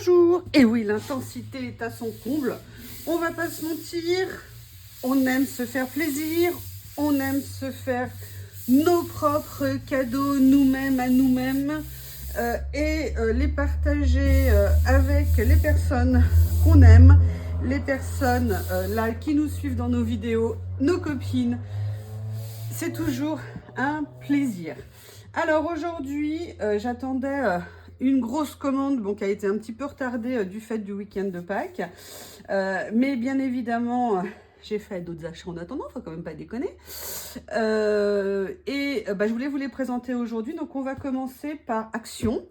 Bonjour. Et oui, l'intensité est à son comble. On va pas se mentir, on aime se faire plaisir, on aime se faire nos propres cadeaux nous-mêmes à nous-mêmes et les partager avec les personnes qu'on aime, les personnes là qui nous suivent dans nos vidéos, nos copines. C'est toujours un plaisir. Alors aujourd'hui, j'attendais une grosse commande bon, qui a été un petit peu retardée du fait du week-end de Pâques. Mais bien évidemment, j'ai fait d'autres achats en attendant, il ne faut quand même pas déconner. Je voulais vous les présenter aujourd'hui. Donc on va commencer par Action.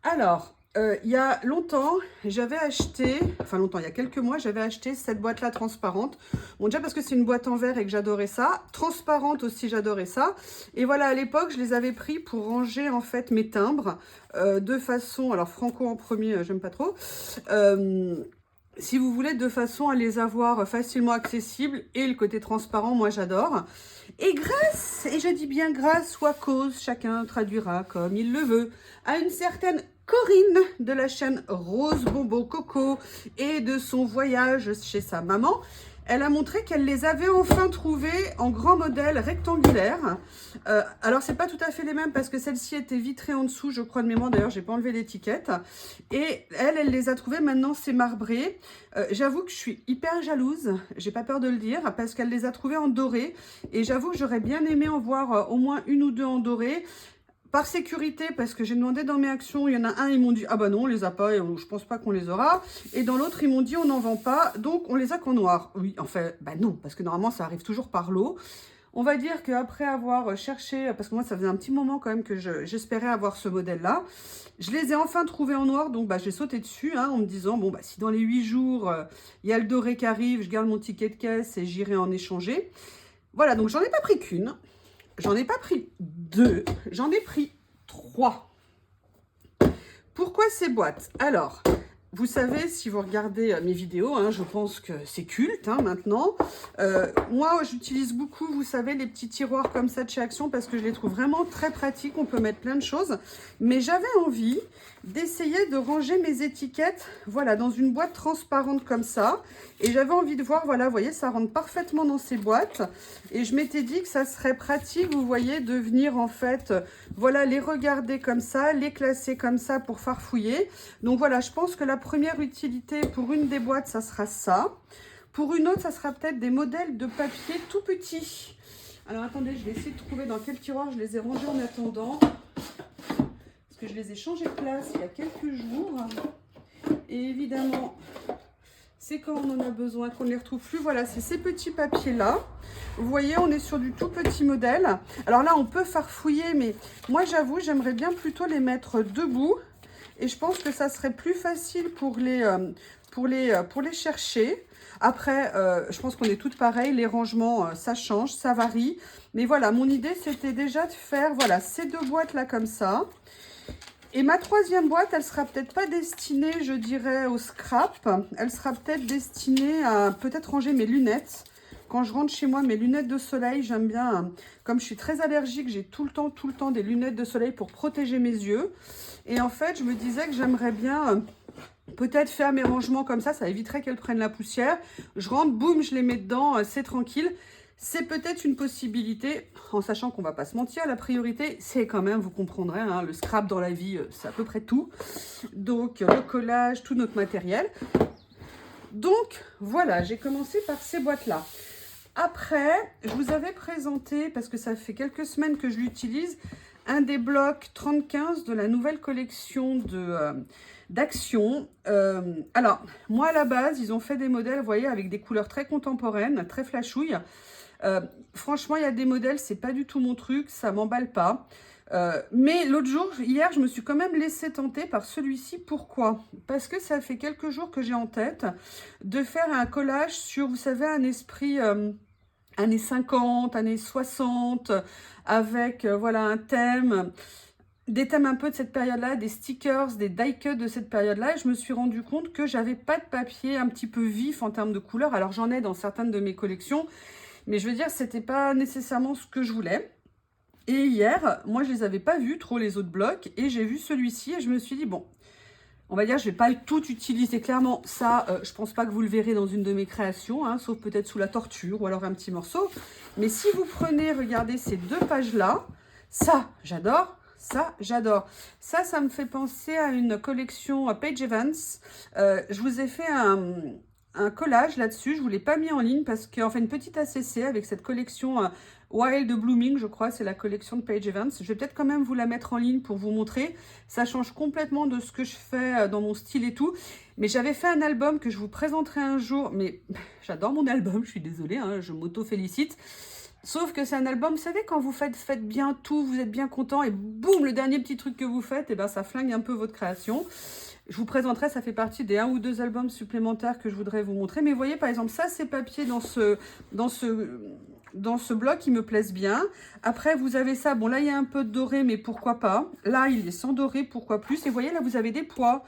Alors, il y a longtemps, j'avais acheté, il y a quelques mois, j'avais acheté cette boîte-là transparente. Bon, déjà parce que c'est une boîte en verre et que j'adorais ça. Transparente aussi, j'adorais ça. Et voilà, à l'époque, je les avais pris pour ranger en fait mes timbres de façon, alors Franco en premier, j'aime pas trop. Si vous voulez, de façon à les avoir facilement accessibles et le côté transparent, moi j'adore. Et grâce, et je dis bien grâce ou à cause, chacun traduira comme il le veut, à une certaine Corinne de la chaîne Rose Bonbon Coco et de son voyage chez sa maman, elle a montré qu'elle les avait enfin trouvés en grand modèle rectangulaire. Alors, c'est pas tout à fait les mêmes parce que celle-ci était vitrée en dessous, je crois de mémoire. D'ailleurs, j'ai pas enlevé l'étiquette. Et elle les a trouvés. Maintenant, c'est marbré. J'avoue que je suis hyper jalouse. J'ai pas peur de le dire parce qu'elle les a trouvés en doré. Et j'avoue que j'aurais bien aimé en voir au moins une ou deux en doré. Par sécurité, parce que j'ai demandé dans mes actions, il y en a un, ils m'ont dit « Ah bah non, on les a pas, et je pense pas qu'on les aura. » Et dans l'autre, ils m'ont dit « On n'en vend pas, donc on les a qu'en noir. » Oui, en fait, bah non, parce que normalement, ça arrive toujours par lot. On va dire qu'après avoir cherché, parce que moi, ça faisait un petit moment quand même que j'espérais avoir ce modèle-là, je les ai enfin trouvés en noir, donc bah, j'ai sauté dessus en me disant « Bon, bah, si dans les 8 jours, il y a le doré qui arrive, je garde mon ticket de caisse et j'irai en échanger. » Voilà, donc j'en ai pas pris qu'une. J'en ai pas pris 2, j'en ai pris 3. Pourquoi ces boîtes? Alors, vous savez, si vous regardez mes vidéos, je pense que c'est culte maintenant. Moi, j'utilise beaucoup, vous savez, les petits tiroirs comme ça de chez Action parce que je les trouve vraiment très pratiques. On peut mettre plein de choses. Mais j'avais envie d'essayer de ranger mes étiquettes, voilà, dans une boîte transparente comme ça. Et j'avais envie de voir, voilà, vous voyez, ça rentre parfaitement dans ces boîtes. Et je m'étais dit que ça serait pratique, vous voyez, de venir en fait, voilà, les regarder comme ça, les classer comme ça pour farfouiller. Donc voilà, je pense que la première utilité pour une des boîtes, ça sera ça. Pour une autre, ça sera peut-être des modèles de papier tout petits. Alors attendez, je vais essayer de trouver dans quel tiroir je les ai rangés en attendant. Parce que je les ai changés de place il y a quelques jours. Et évidemment, c'est quand on en a besoin qu'on ne les retrouve plus. Voilà, c'est ces petits papiers-là. Vous voyez, on est sur du tout petit modèle. Alors là, on peut farfouiller, mais moi, j'avoue, j'aimerais bien plutôt les mettre debout. Et je pense que ça serait plus facile pour les chercher. Après, je pense qu'on est toutes pareilles. Les rangements, ça change, ça varie. Mais voilà, mon idée, c'était déjà de faire voilà, ces deux boîtes-là comme ça. Et ma troisième boîte, elle sera peut-être pas destinée, je dirais, au scrap. Elle sera peut-être destinée à peut-être ranger mes lunettes. Quand je rentre chez moi, mes lunettes de soleil, j'aime bien, comme je suis très allergique, j'ai tout le temps des lunettes de soleil pour protéger mes yeux. Et en fait, je me disais que j'aimerais bien peut-être faire mes rangements comme ça éviterait qu'elles prennent la poussière. Je rentre, boum, je les mets dedans, c'est tranquille. C'est peut-être une possibilité, en sachant qu'on ne va pas se mentir, la priorité, c'est quand même, vous comprendrez, le scrap dans la vie, c'est à peu près tout. Donc, le collage, tout notre matériel. Donc, voilà, j'ai commencé par ces boîtes-là. Après, je vous avais présenté, parce que ça fait quelques semaines que je l'utilise, un des blocs 3015 de la nouvelle collection d'Action. Alors, moi, à la base, ils ont fait des modèles, vous voyez, avec des couleurs très contemporaines, très flashouilles. Franchement, il y a des modèles, c'est pas du tout mon truc, ça m'emballe pas. Mais l'autre jour, hier, je me suis quand même laissée tenter par celui-ci. Pourquoi? Parce que ça fait quelques jours que j'ai en tête de faire un collage sur, vous savez, un esprit années 50, années 60, avec voilà un thème, des thèmes un peu de cette période-là, des stickers, des die-cuts de cette période-là. Et je me suis rendu compte que j'avais pas de papier un petit peu vif en termes de couleurs. Alors j'en ai dans certaines de mes collections, mais je veux dire, c'était pas nécessairement ce que je voulais. Et hier, moi, je les avais pas vus trop, les autres blocs, et j'ai vu celui-ci, et je me suis dit, bon, on va dire, je vais pas tout utiliser. Clairement, ça, je pense pas que vous le verrez dans une de mes créations, hein, sauf peut-être sous la torture ou alors un petit morceau. Mais si vous prenez, regardez ces 2 pages-là, ça, j'adore. Ça, j'adore. Ça me fait penser à une collection Page Evans. Je vous ai fait un collage là-dessus. Je ne vous l'ai pas mis en ligne parce qu'en fait, une petite ACC avec cette collection Wild Blooming, je crois, c'est la collection de Page Evans. Je vais peut-être quand même vous la mettre en ligne pour vous montrer. Ça change complètement de ce que je fais dans mon style et tout. Mais j'avais fait un album que je vous présenterai un jour. Mais j'adore mon album, je suis désolée, hein, je m'auto-félicite. Sauf que c'est un album, vous savez, quand vous faites bien tout, vous êtes bien content, et boum, le dernier petit truc que vous faites, et ben ça flingue un peu votre création. Je vous présenterai, ça fait partie des 1 ou 2 albums supplémentaires que je voudrais vous montrer. Mais vous voyez, par exemple, ça, ces papiers dans ce bloc qui me plaisent bien. Après, vous avez ça, bon là, il y a un peu de doré, mais pourquoi pas. Là, il est sans doré, pourquoi plus. Et vous voyez, là, vous avez des pois.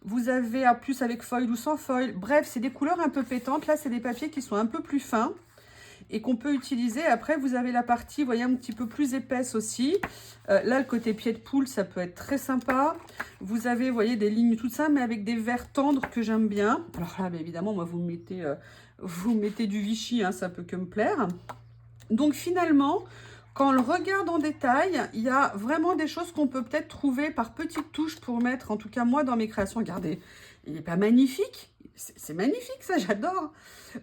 Vous avez à plus avec foil ou sans foil. Bref, c'est des couleurs un peu pétantes. Là, c'est des papiers qui sont un peu plus fins et qu'on peut utiliser. Après, vous avez la partie, vous voyez, un petit peu plus épaisse aussi. Là, le côté pied de poule, ça peut être très sympa. Vous avez, vous voyez, des lignes, tout ça, mais avec des verts tendres que j'aime bien. Alors là, bien évidemment, moi, vous mettez du Vichy, hein, ça peut que me plaire. Donc, finalement, quand on le regarde en détail, il y a vraiment des choses qu'on peut peut-être trouver par petites touches pour mettre, en tout cas, moi, dans mes créations. Regardez, il n'est pas magnifique? C'est magnifique, ça, j'adore.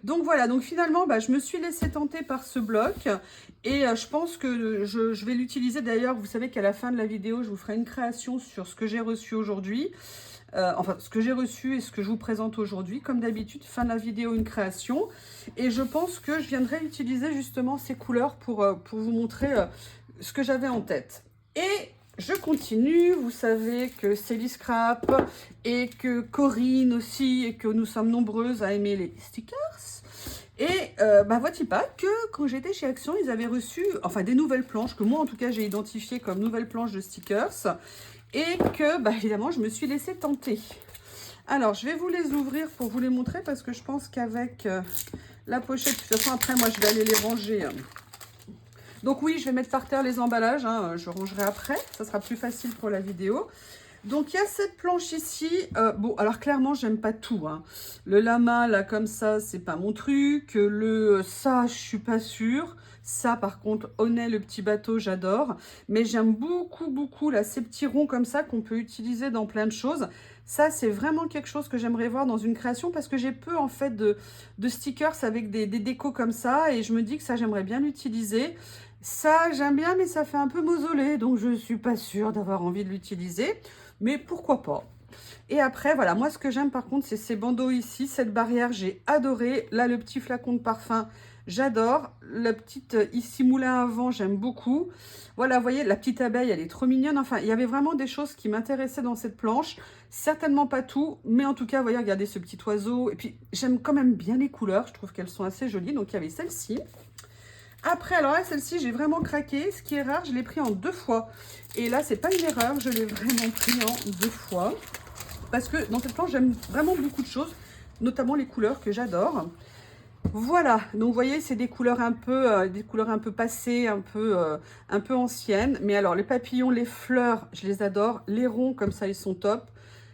Donc voilà, donc finalement, je me suis laissée tenter par ce bloc et je pense que je vais l'utiliser. D'ailleurs, vous savez qu'à la fin de la vidéo, je vous ferai une création sur ce que j'ai reçu aujourd'hui. Enfin, ce que j'ai reçu et ce que je vous présente aujourd'hui. Comme d'habitude, fin de la vidéo, une création. Et je pense que je viendrai utiliser justement ces couleurs pour vous montrer ce que j'avais en tête. Et je continue, vous savez que Célie Scrap et que Corinne aussi, et que nous sommes nombreuses à aimer les stickers. Et voici pas que quand j'étais chez Action, ils avaient reçu, enfin des nouvelles planches, que moi en tout cas j'ai identifiées comme nouvelles planches de stickers. Et que, évidemment, je me suis laissée tenter. Alors, je vais vous les ouvrir pour vous les montrer parce que je pense qu'avec la pochette, de toute façon, après, moi, je vais aller les ranger. Donc oui, je vais mettre par terre les emballages, hein, je rangerai après, ça sera plus facile pour la vidéo. Donc il y a cette planche ici, bon alors clairement j'aime pas tout, hein. Le lama là comme ça c'est pas mon truc, ça je suis pas sûre, ça par contre Honnet le petit bateau j'adore, mais j'aime beaucoup là ces petits ronds comme ça qu'on peut utiliser dans plein de choses. Ça c'est vraiment quelque chose que j'aimerais voir dans une création parce que j'ai peu en fait de stickers avec des décos comme ça et je me dis que ça j'aimerais bien l'utiliser. Ça, j'aime bien, mais ça fait un peu mausolée, donc je ne suis pas sûre d'avoir envie de l'utiliser. Mais pourquoi pas? Et après, voilà, moi, ce que j'aime, par contre, c'est ces bandeaux ici. Cette barrière, j'ai adoré. Là, le petit flacon de parfum, j'adore. La petite, ici, moulin à vent, j'aime beaucoup. Voilà, vous voyez, la petite abeille, elle est trop mignonne. Enfin, il y avait vraiment des choses qui m'intéressaient dans cette planche. Certainement pas tout, mais en tout cas, vous voyez, regardez ce petit oiseau. Et puis, j'aime quand même bien les couleurs. Je trouve qu'elles sont assez jolies. Donc, il y avait celle-ci. Après, alors là, celle-ci, j'ai vraiment craqué. Ce qui est rare, je l'ai pris en 2 fois. Et là, c'est pas une erreur, je l'ai vraiment pris en 2 fois. Parce que dans cette planche, j'aime vraiment beaucoup de choses, notamment les couleurs que j'adore. Voilà, donc vous voyez, c'est des couleurs un peu passées, un peu anciennes. Mais alors, les papillons, les fleurs, je les adore. Les ronds, comme ça, ils sont top.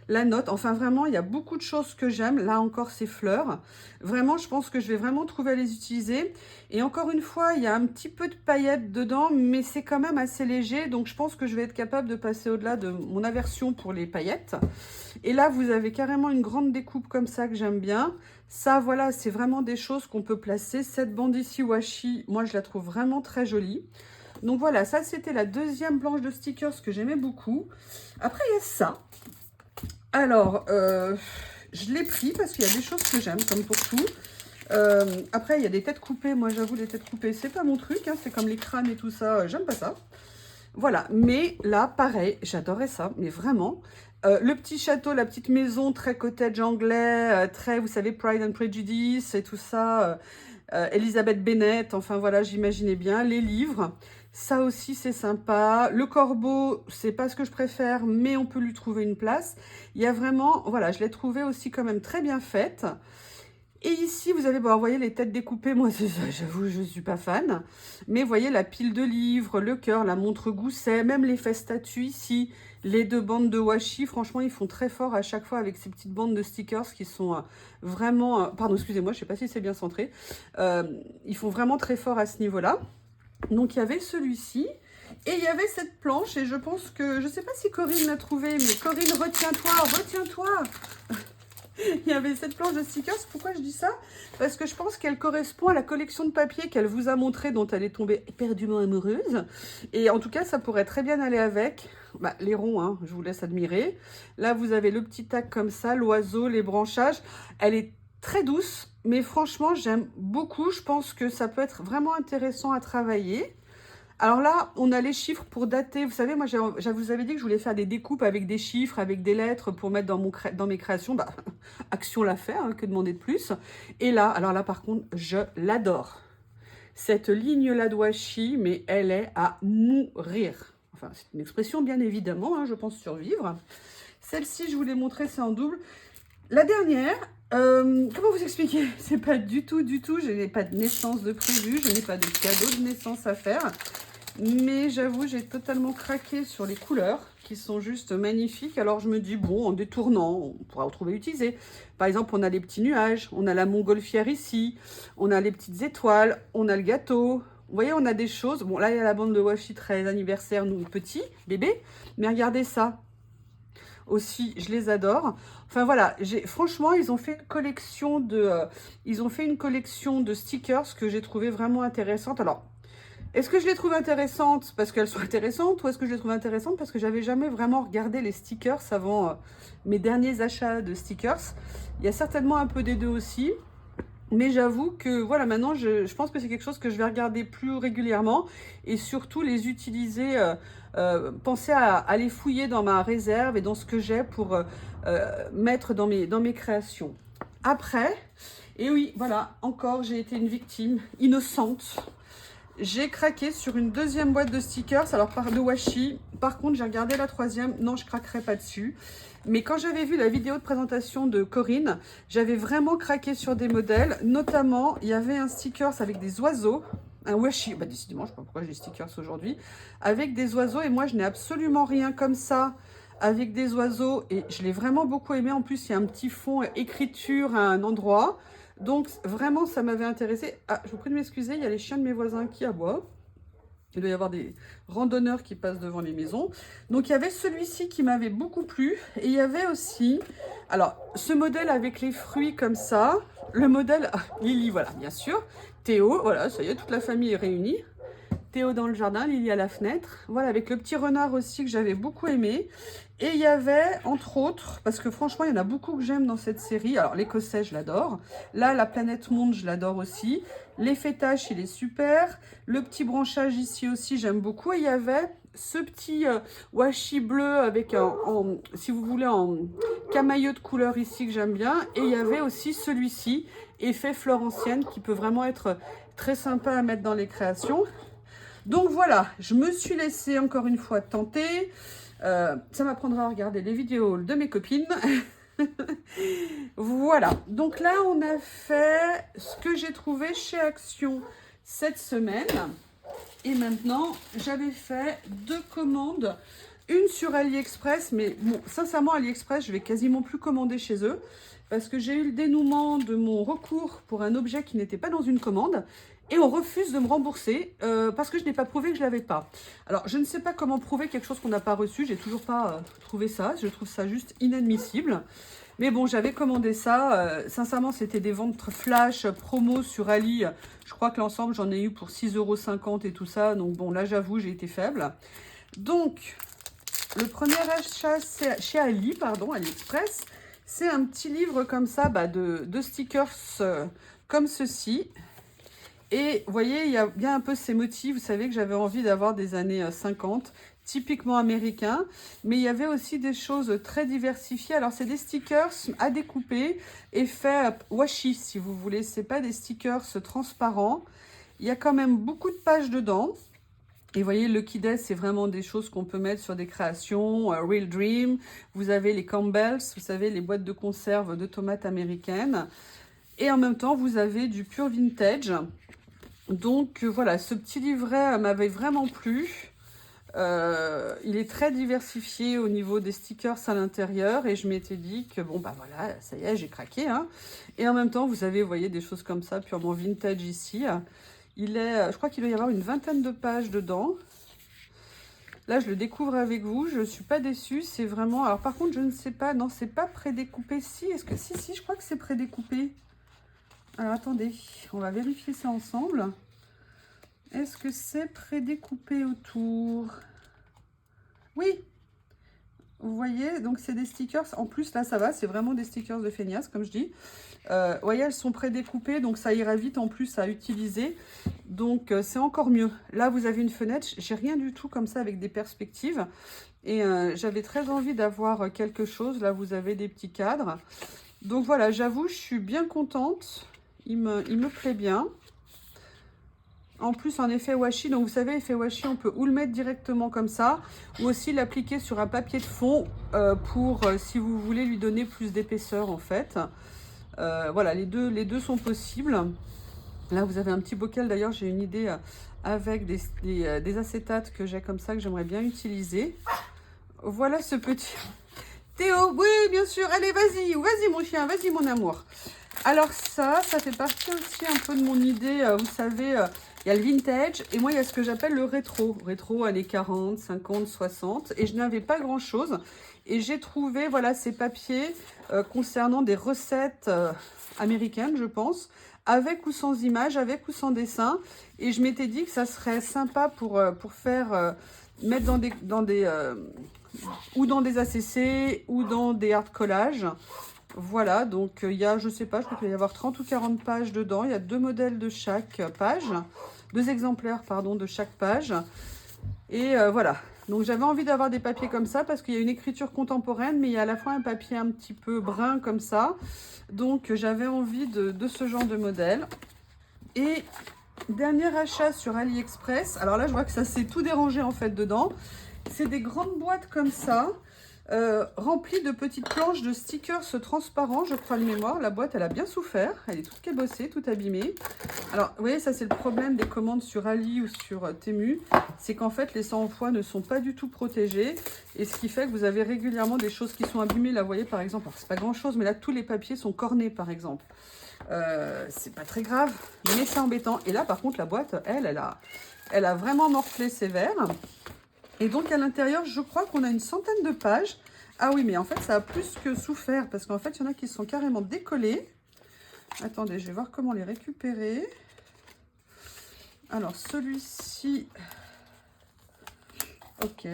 La note, enfin vraiment, il y a beaucoup de choses que j'aime. Là encore, ces fleurs. Vraiment, je pense que je vais vraiment trouver à les utiliser. Et encore une fois, il y a un petit peu de paillettes dedans, mais c'est quand même assez léger. Donc, je pense que je vais être capable de passer au-delà de mon aversion pour les paillettes. Et là, vous avez carrément une grande découpe comme ça que j'aime bien. Ça, voilà, c'est vraiment des choses qu'on peut placer. Cette bande ici, washi, moi, je la trouve vraiment très jolie. Donc voilà, ça, c'était la deuxième planche de stickers que j'aimais beaucoup. Après, il y a ça. Alors, je l'ai pris parce qu'il y a des choses que j'aime, comme pour tout. Après, il y a des têtes coupées. Moi, j'avoue, les têtes coupées, c'est pas mon truc. Hein, c'est comme les crânes et tout ça. J'aime pas ça. Voilà. Mais là, pareil, j'adorais ça. Mais vraiment. Le petit château, la petite maison, très cottage anglais, très, vous savez, Pride and Prejudice et tout ça. Elizabeth Bennet, enfin voilà, j'imaginais bien. Les livres. Ça aussi, c'est sympa. Le corbeau, c'est pas ce que je préfère, mais on peut lui trouver une place. Il y a vraiment, voilà, je l'ai trouvé aussi quand même très bien faite. Et ici, vous avez, bon, vous voyez les têtes découpées, moi, j'avoue, je ne suis pas fan. Mais vous voyez la pile de livres, le cœur, la montre gousset, même les faits statues ici, Les deux bandes de washi, franchement, ils font très fort à chaque fois avec ces petites bandes de stickers qui sont vraiment... pardon, excusez-moi, je ne sais pas si c'est bien centré. Ils font vraiment très fort à ce niveau-là. Donc, il y avait celui-ci. Et il y avait cette planche. Et je pense que... Je ne sais pas si Corinne l'a trouvé, mais Corinne, retiens-toi, retiens-toi. Il y avait cette planche de stickers. Pourquoi je dis ça? Parce que je pense qu'elle correspond à la collection de papier qu'elle vous a montré, dont elle est tombée éperdument amoureuse. Et en tout cas, ça pourrait très bien aller avec. Bah, les ronds, hein, je vous laisse admirer. Là, vous avez le petit tac comme ça, l'oiseau, les branchages. Elle est très douce, mais franchement, j'aime beaucoup. Je pense que ça peut être vraiment intéressant à travailler. Alors là, on a les chiffres pour dater. Vous savez, moi, je vous avais dit que je voulais faire des découpes avec des chiffres, avec des lettres pour mettre dans mes créations. Bah, Action l'a fait, hein, que demander de plus. Et là, alors là, par contre, je l'adore. Cette ligne-là de washi, mais elle est à mourir. Enfin, c'est une expression, bien évidemment, hein, je pense survivre. Celle-ci, je vous l'ai montrée, c'est en double. La dernière, comment vous expliquer? C'est pas du tout, je n'ai pas de naissance de prévu, je n'ai pas de cadeau de naissance à faire. Mais j'avoue, j'ai totalement craqué sur les couleurs qui sont juste magnifiques. Alors je me dis, bon, en détournant, on pourra retrouver utilisé. Par exemple, on a les petits nuages, on a la montgolfière ici, on a les petites étoiles, on a le gâteau. Vous voyez, on a des choses. Bon, là, il y a la bande de washi 13 anniversaire, nous, petits, bébés. Mais regardez ça. Aussi, je les adore. Enfin voilà, franchement, ils ont fait une collection de stickers que j'ai trouvé vraiment intéressante. Alors, est-ce que je les trouve intéressantes parce qu'elles sont intéressantes ou est-ce que je les trouve intéressantes parce que j'avais jamais vraiment regardé les stickers avant mes derniers achats de stickers? Il y a certainement un peu des deux aussi. Mais j'avoue que voilà, maintenant, je pense que c'est quelque chose que je vais regarder plus régulièrement et surtout les utiliser, penser à les fouiller dans ma réserve et dans ce que j'ai pour mettre dans mes créations. Après, et oui, voilà, encore, j'ai été une victime innocente. J'ai craqué sur une deuxième boîte de stickers, alors de washi. Par contre, j'ai regardé la troisième. Non, je craquerai pas dessus. Mais quand j'avais vu la vidéo de présentation de Corinne, j'avais vraiment craqué sur des modèles. Notamment, il y avait un stickers avec des oiseaux. Un washi, bah décidément, je ne sais pas pourquoi j'ai des stickers aujourd'hui. Avec des oiseaux, et moi, je n'ai absolument rien comme ça avec des oiseaux. Et je l'ai vraiment beaucoup aimé. En plus, il y a un petit fond écriture à un endroit. Donc, vraiment, ça m'avait intéressé. Ah, je vous prie de m'excuser, il y a les chiens de mes voisins qui aboient. Il doit y avoir des randonneurs qui passent devant les maisons. Donc, il y avait celui-ci qui m'avait beaucoup plu. Et il y avait aussi, alors, ce modèle avec les fruits comme ça. Le modèle, Lily, voilà, bien sûr. Théo, voilà, ça y est, toute la famille est réunie. Théo dans le jardin, Lily à la fenêtre. Voilà, avec le petit renard aussi que j'avais beaucoup aimé. Et il y avait, entre autres, parce que franchement, il y en a beaucoup que j'aime dans cette série. Alors, l'écossais, je l'adore. Là, la planète monde, je l'adore aussi. L'effet tache, il est super. Le petit branchage ici aussi, j'aime beaucoup. Et il y avait ce petit washi bleu avec, si vous voulez, en camailleux de couleur ici que j'aime bien. Et il y avait aussi celui-ci, effet Florentienne, qui peut vraiment être très sympa à mettre dans les créations. Donc voilà, je me suis laissée encore une fois tenter. Ça m'apprendra à regarder les vidéos de mes copines. Voilà, donc là on a fait ce que j'ai trouvé chez Action cette semaine. Et maintenant, j'avais fait 2 commandes. Une sur AliExpress, mais bon, sincèrement, AliExpress, je vais quasiment plus commander chez eux. Parce que j'ai eu le dénouement de mon recours pour un objet qui n'était pas dans une commande. Et on refuse de me rembourser parce que je n'ai pas prouvé que je ne l'avais pas. Alors, je ne sais pas comment prouver quelque chose qu'on n'a pas reçu. J'ai toujours pas trouvé ça. Je trouve ça juste inadmissible. Mais bon, j'avais commandé ça. Sincèrement, c'était des ventes flash, promo sur Ali. Je crois que l'ensemble, j'en ai eu pour 6,50 € et tout ça. Donc bon, là, j'avoue, j'ai été faible. Donc, le premier achat chez Ali, pardon, AliExpress, c'est un petit livre comme ça de stickers comme ceci. Et vous voyez, il y a bien un peu ces motifs, vous savez que j'avais envie d'avoir des années 50, typiquement américains. Mais il y avait aussi des choses très diversifiées. Alors, c'est des stickers à découper et fait washi, si vous voulez. Ce n'est pas des stickers transparents. Il y a quand même beaucoup de pages dedans. Et vous voyez, Lucky Day, c'est vraiment des choses qu'on peut mettre sur des créations. Real Dream, vous avez les Campbell's, vous savez, les boîtes de conserve de tomates américaines. Et en même temps, vous avez du pur vintage. Donc voilà, ce petit livret m'avait vraiment plu. Il est très diversifié au niveau des stickers à l'intérieur et je m'étais dit que bon bah voilà, ça y est, j'ai craqué, hein. Et en même temps, vous avez, vous voyez, des choses comme ça, purement vintage ici. Il est, je crois qu'il doit y avoir une vingtaine de pages dedans. Là, je le découvre avec vous, je ne suis pas déçue, c'est vraiment... Alors par contre, je ne sais pas, non, c'est pas prédécoupé. Si, est-ce que... Si, je crois que c'est prédécoupé. Alors attendez, on va vérifier ça ensemble. Est-ce que c'est prédécoupé autour? Oui, vous voyez, donc c'est des stickers. En plus, là, ça va, c'est vraiment des stickers de feignasse, comme je dis. Vous voyez, elles sont prédécoupées, donc ça ira vite en plus à utiliser. Donc, c'est encore mieux. Là, vous avez une fenêtre. J'ai rien du tout comme ça avec des perspectives. Et j'avais très envie d'avoir quelque chose. Là, vous avez des petits cadres. Donc, voilà, j'avoue, je suis bien contente. Il me plaît bien. En plus, en effet washi, donc vous savez, effet washi, on peut ou le mettre directement comme ça, ou aussi l'appliquer sur un papier de fond pour, si vous voulez, lui donner plus d'épaisseur, en fait. Voilà, les deux sont possibles. Là, vous avez un petit bocal. D'ailleurs, j'ai une idée avec des acétates que j'ai comme ça, que j'aimerais bien utiliser. Voilà ce petit... Théo, oui, bien sûr. Allez, vas-y, vas-y, mon chien, vas-y, mon amour. Alors ça fait partie aussi un peu de mon idée. Vous savez, il y a le vintage et moi, il y a ce que j'appelle le rétro. Rétro, années 40, 50, 60. Et je n'avais pas grand-chose. Et j'ai trouvé, voilà, ces papiers concernant des recettes américaines, je pense, avec ou sans images, avec ou sans dessin. Et je m'étais dit que ça serait sympa pour faire, mettre ou dans des ACC ou dans des art collages. Voilà, donc il y a, je sais pas, je crois qu'il va y avoir 30 ou 40 pages dedans. Il y a 2 modèles de chaque page, 2 exemplaires, pardon, de chaque page. Et voilà, donc j'avais envie d'avoir des papiers comme ça parce qu'il y a une écriture contemporaine, mais il y a à la fois un papier un petit peu brun comme ça. Donc j'avais envie de ce genre de modèle. Et dernier achat sur AliExpress. Alors là, je vois que ça s'est tout dérangé en fait dedans. C'est des grandes boîtes comme ça. Remplie de petites planches de stickers transparents, je crois de mémoire. La boîte, elle a bien souffert. Elle est toute cabossée, toute abîmée. Alors, vous voyez, ça, c'est le problème des commandes sur Ali ou sur Temu. C'est qu'en fait, les 100 fois ne sont pas du tout protégés. Et ce qui fait que vous avez régulièrement des choses qui sont abîmées. Là, vous voyez, par exemple, alors c'est pas grand-chose, mais là, tous les papiers sont cornés, par exemple. C'est pas très grave, mais c'est embêtant. Et là, par contre, la boîte, elle a vraiment morflé sévère. Et donc, à l'intérieur, je crois qu'on a une centaine de pages. Ah oui, mais en fait, ça a plus que souffert. Parce qu'en fait, il y en a qui sont carrément décollés. Attendez, je vais voir comment les récupérer. Alors, celui-ci... Ok,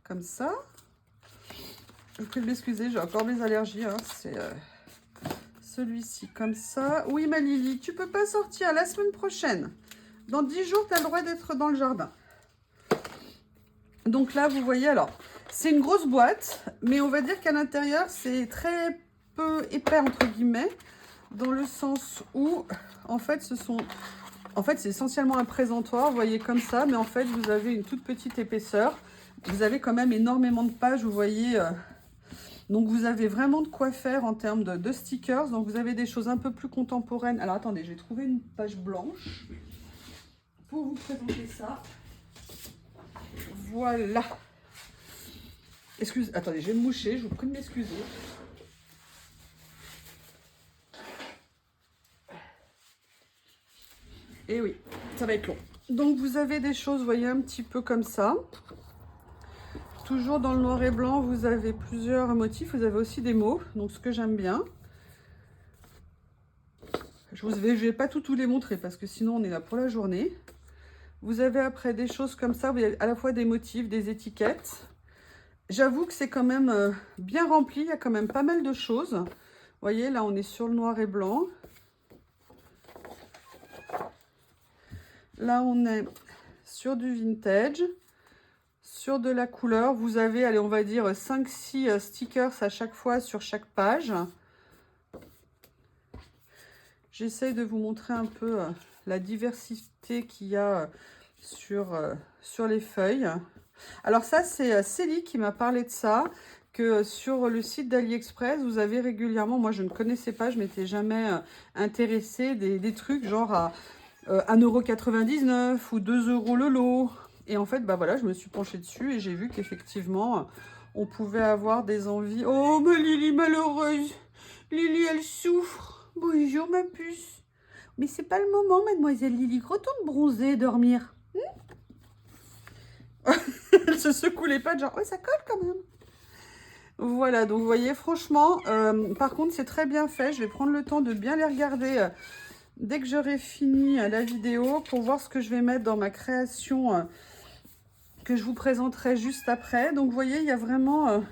comme ça. Je vous prie de m'excuser, j'ai encore mes allergies. Hein. C'est celui-ci, comme ça. Oui, ma Lily, tu peux pas sortir la semaine prochaine. Dans 10 jours, tu as le droit d'être dans le jardin. Donc là, vous voyez, alors, c'est une grosse boîte, mais on va dire qu'à l'intérieur, c'est très peu épais, entre guillemets, dans le sens où, en fait, c'est essentiellement un présentoir, vous voyez, comme ça, mais en fait, vous avez une toute petite épaisseur. Vous avez quand même énormément de pages, vous voyez, donc vous avez vraiment de quoi faire en termes de stickers. Donc vous avez des choses un peu plus contemporaines. Alors attendez, j'ai trouvé une page blanche pour vous présenter ça. Voilà. Attendez, je vais me moucher, je vous prie de m'excuser. Et oui, ça va être long. Donc vous avez des choses, vous voyez, un petit peu comme ça. Toujours dans le noir et blanc, vous avez plusieurs motifs. Vous avez aussi des mots, donc ce que j'aime bien. Je vais pas tous les montrer parce que sinon on est là pour la journée. Vous avez après des choses comme ça, vous avez à la fois des motifs, des étiquettes. J'avoue que c'est quand même bien rempli, il y a quand même pas mal de choses. Vous voyez, là on est sur le noir et blanc. Là on est sur du vintage, sur de la couleur. Vous avez, allez, on va dire 5-6 stickers à chaque fois sur chaque page. J'essaye de vous montrer un peu la diversité qu'il y a sur les feuilles. Alors ça, c'est Célie qui m'a parlé de ça, que sur le site d'AliExpress, vous avez régulièrement, moi je ne connaissais pas, je m'étais jamais intéressée, des trucs genre à 1,99 € ou 2 € le lot. Et en fait, bah voilà, je me suis penchée dessus et j'ai vu qu'effectivement, on pouvait avoir des envies. Oh, ma Lily malheureuse. Lily, elle souffre. Bonjour, ma puce. Mais c'est pas le moment, mademoiselle Lily. Retourne bronzer et dormir. Elle se secoue les pattes, genre, ouais, ça colle quand même. Voilà, donc vous voyez, franchement, par contre, c'est très bien fait. Je vais prendre le temps de bien les regarder dès que j'aurai fini la vidéo pour voir ce que je vais mettre dans ma création que je vous présenterai juste après. Donc, vous voyez, il y a vraiment...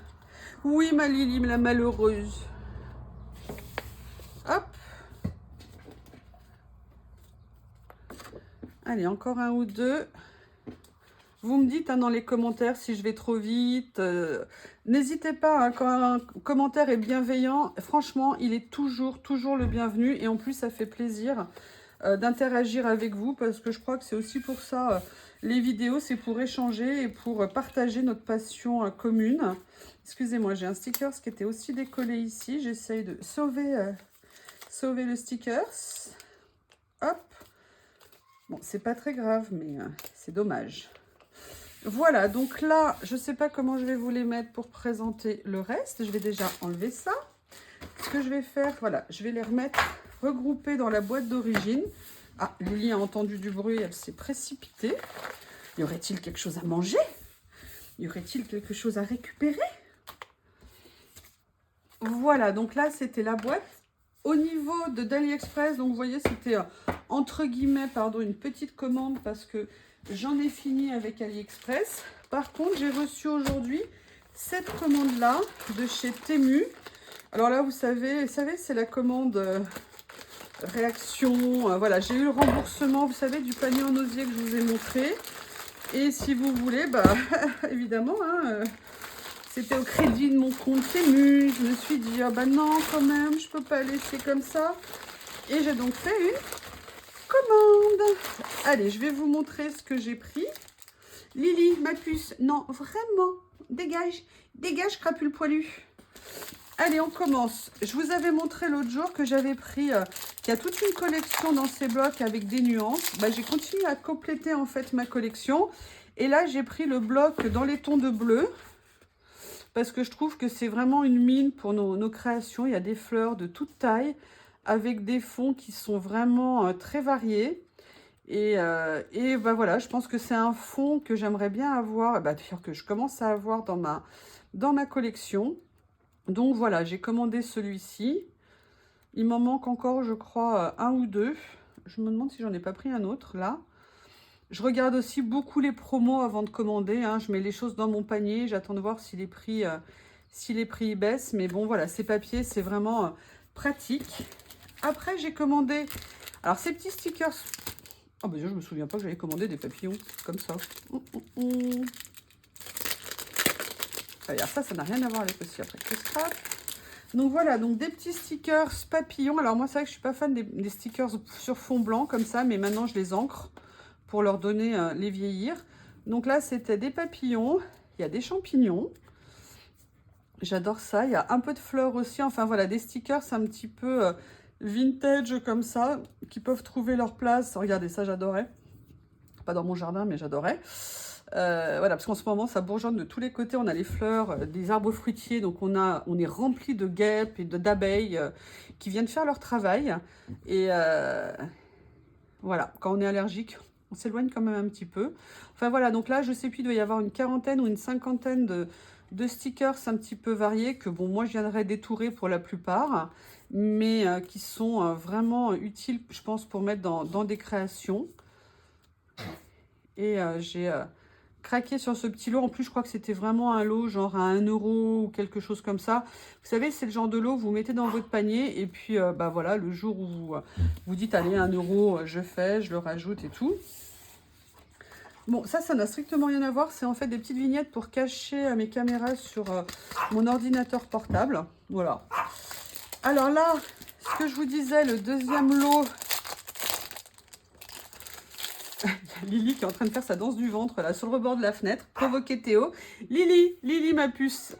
Oui, ma Lily, la malheureuse. Hop. Allez, encore un ou deux. Vous me dites dans les commentaires si je vais trop vite. N'hésitez pas, hein, quand un commentaire est bienveillant, franchement, il est toujours le bienvenu. Et en plus, ça fait plaisir d'interagir avec vous parce que je crois que c'est aussi pour ça, les vidéos, c'est pour échanger et pour partager notre passion commune. Excusez-moi, j'ai un sticker qui était aussi décollé ici. J'essaye de sauver le sticker. Hop. Bon, c'est pas très grave, mais c'est dommage. Voilà, donc là, je ne sais pas comment je vais vous les mettre pour présenter le reste. Je vais déjà enlever ça. Ce que je vais faire, voilà, je vais les remettre regroupés dans la boîte d'origine. Ah, Lily a entendu du bruit, elle s'est précipitée. Y aurait-il quelque chose à manger? Y aurait-il quelque chose à récupérer? Voilà, donc là, c'était la boîte. Au niveau d'AliExpress, donc vous voyez, c'était entre guillemets, pardon, une petite commande parce que j'en ai fini avec AliExpress. Par contre, j'ai reçu aujourd'hui cette commande-là de chez Temu. Alors là, vous savez, c'est la commande réaction. Voilà, j'ai eu le remboursement, vous savez, du panier en osier que je vous ai montré. Et si vous voulez, bah, évidemment, hein, c'était au crédit de mon compte Temu. Je me suis dit, ah bah non, quand même, je peux pas laisser comme ça. Et j'ai donc fait une commande. Allez, je vais vous montrer ce que j'ai pris. Lily, ma puce, non, vraiment, dégage, dégage, crapule poilu. Allez, on commence. Je vous avais montré l'autre jour que j'avais pris, qu'il y a toute une collection dans ces blocs avec des nuances. Bah, j'ai continué à compléter en fait ma collection. Et là, j'ai pris le bloc dans les tons de bleu. Parce que je trouve que c'est vraiment une mine pour nos créations. Il y a des fleurs de toute taille avec des fonds qui sont vraiment très variés. Et bah voilà, je pense que c'est un fond que j'aimerais bien avoir, bah, d'ailleurs que je commence à avoir dans ma collection. Donc voilà, j'ai commandé celui-ci. Il m'en manque encore, je crois, un ou deux. Je me demande si j'en ai pas pris un autre, là. Je regarde aussi beaucoup les promos avant de commander, hein. Je mets les choses dans mon panier, j'attends de voir si les prix baissent. Mais bon, voilà, ces papiers, c'est vraiment pratique. Après, j'ai commandé... Alors, ces petits stickers... Oh, bah, je me souviens pas que j'avais commandé des papillons comme ça. Alors, ça n'a rien à voir avec aussi après que scrap. Donc voilà, donc des petits stickers papillons. Alors moi, c'est vrai que je suis pas fan des stickers sur fond blanc comme ça, mais maintenant je les encre pour leur donner les vieillir. Donc là, c'était des papillons. Il y a des champignons. J'adore ça. Il y a un peu de fleurs aussi. Enfin voilà, des stickers un petit peu vintage comme ça, qui peuvent trouver leur place. Regardez ça, j'adorais. Pas dans mon jardin, mais j'adorais. Voilà, parce qu'en ce moment, ça bourgeonne de tous les côtés. On a les fleurs, des arbres fruitiers. Donc, on est rempli de guêpes et d'abeilles qui viennent faire leur travail. Et voilà, quand on est allergique, on s'éloigne quand même un petit peu. Enfin, voilà, donc là, je sais plus, il doit y avoir une quarantaine ou une cinquantaine de stickers un petit peu variés que, bon, moi, je viendrai détourer pour la plupart, mais qui sont vraiment utiles, je pense, pour mettre dans des créations. Et j'ai... craqué sur ce petit lot. En plus, je crois que c'était vraiment un lot genre à 1 € ou quelque chose comme ça. Vous savez, c'est le genre de lot que vous mettez dans votre panier et puis bah voilà, le jour où vous dites allez, 1 €, je le rajoute et tout. Bon, ça n'a strictement rien à voir. C'est en fait des petites vignettes pour cacher mes caméras sur mon ordinateur portable. Voilà. Alors là, ce que je vous disais, le deuxième lot... Lily qui est en train de faire sa danse du ventre là sur le rebord de la fenêtre, provoquer Théo. Lily ma puce.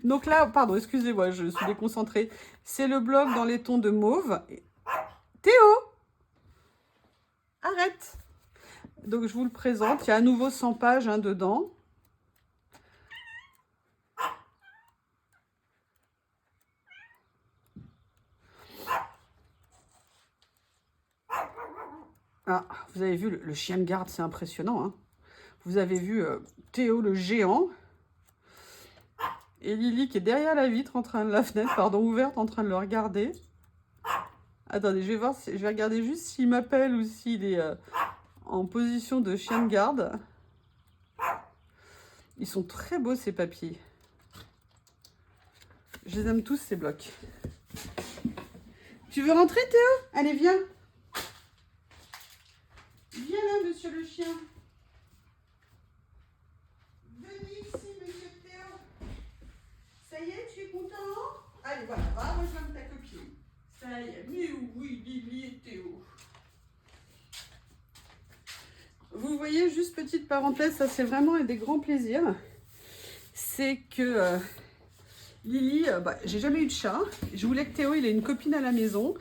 Donc là, pardon, excusez-moi, je suis déconcentrée. C'est le bloc dans les tons de mauve. Théo, arrête. Donc je vous le présente, il y a à nouveau 100 pages hein, dedans. Ah, vous avez vu le chien de garde, c'est impressionnant. Hein. Vous avez vu Théo le géant. Et Lily qui est derrière la vitre, la fenêtre, pardon, ouverte, en train de le regarder. Attendez, je vais voir, je vais regarder juste s'il m'appelle ou s'il est en position de chien de garde. Ils sont très beaux ces papiers. Je les aime tous ces blocs. Tu veux rentrer Théo? Allez, viens. Viens là, monsieur le chien. Venez ici, monsieur Théo. Ça y est, tu es content? Allez, voilà, va rejoindre ta copine. Ça y est, mais oui, Lily et Théo. Vous voyez, juste petite parenthèse, ça c'est vraiment un des grands plaisirs. C'est que Lily, j'ai jamais eu de chat. Je voulais que Théo, il ait une copine à la maison.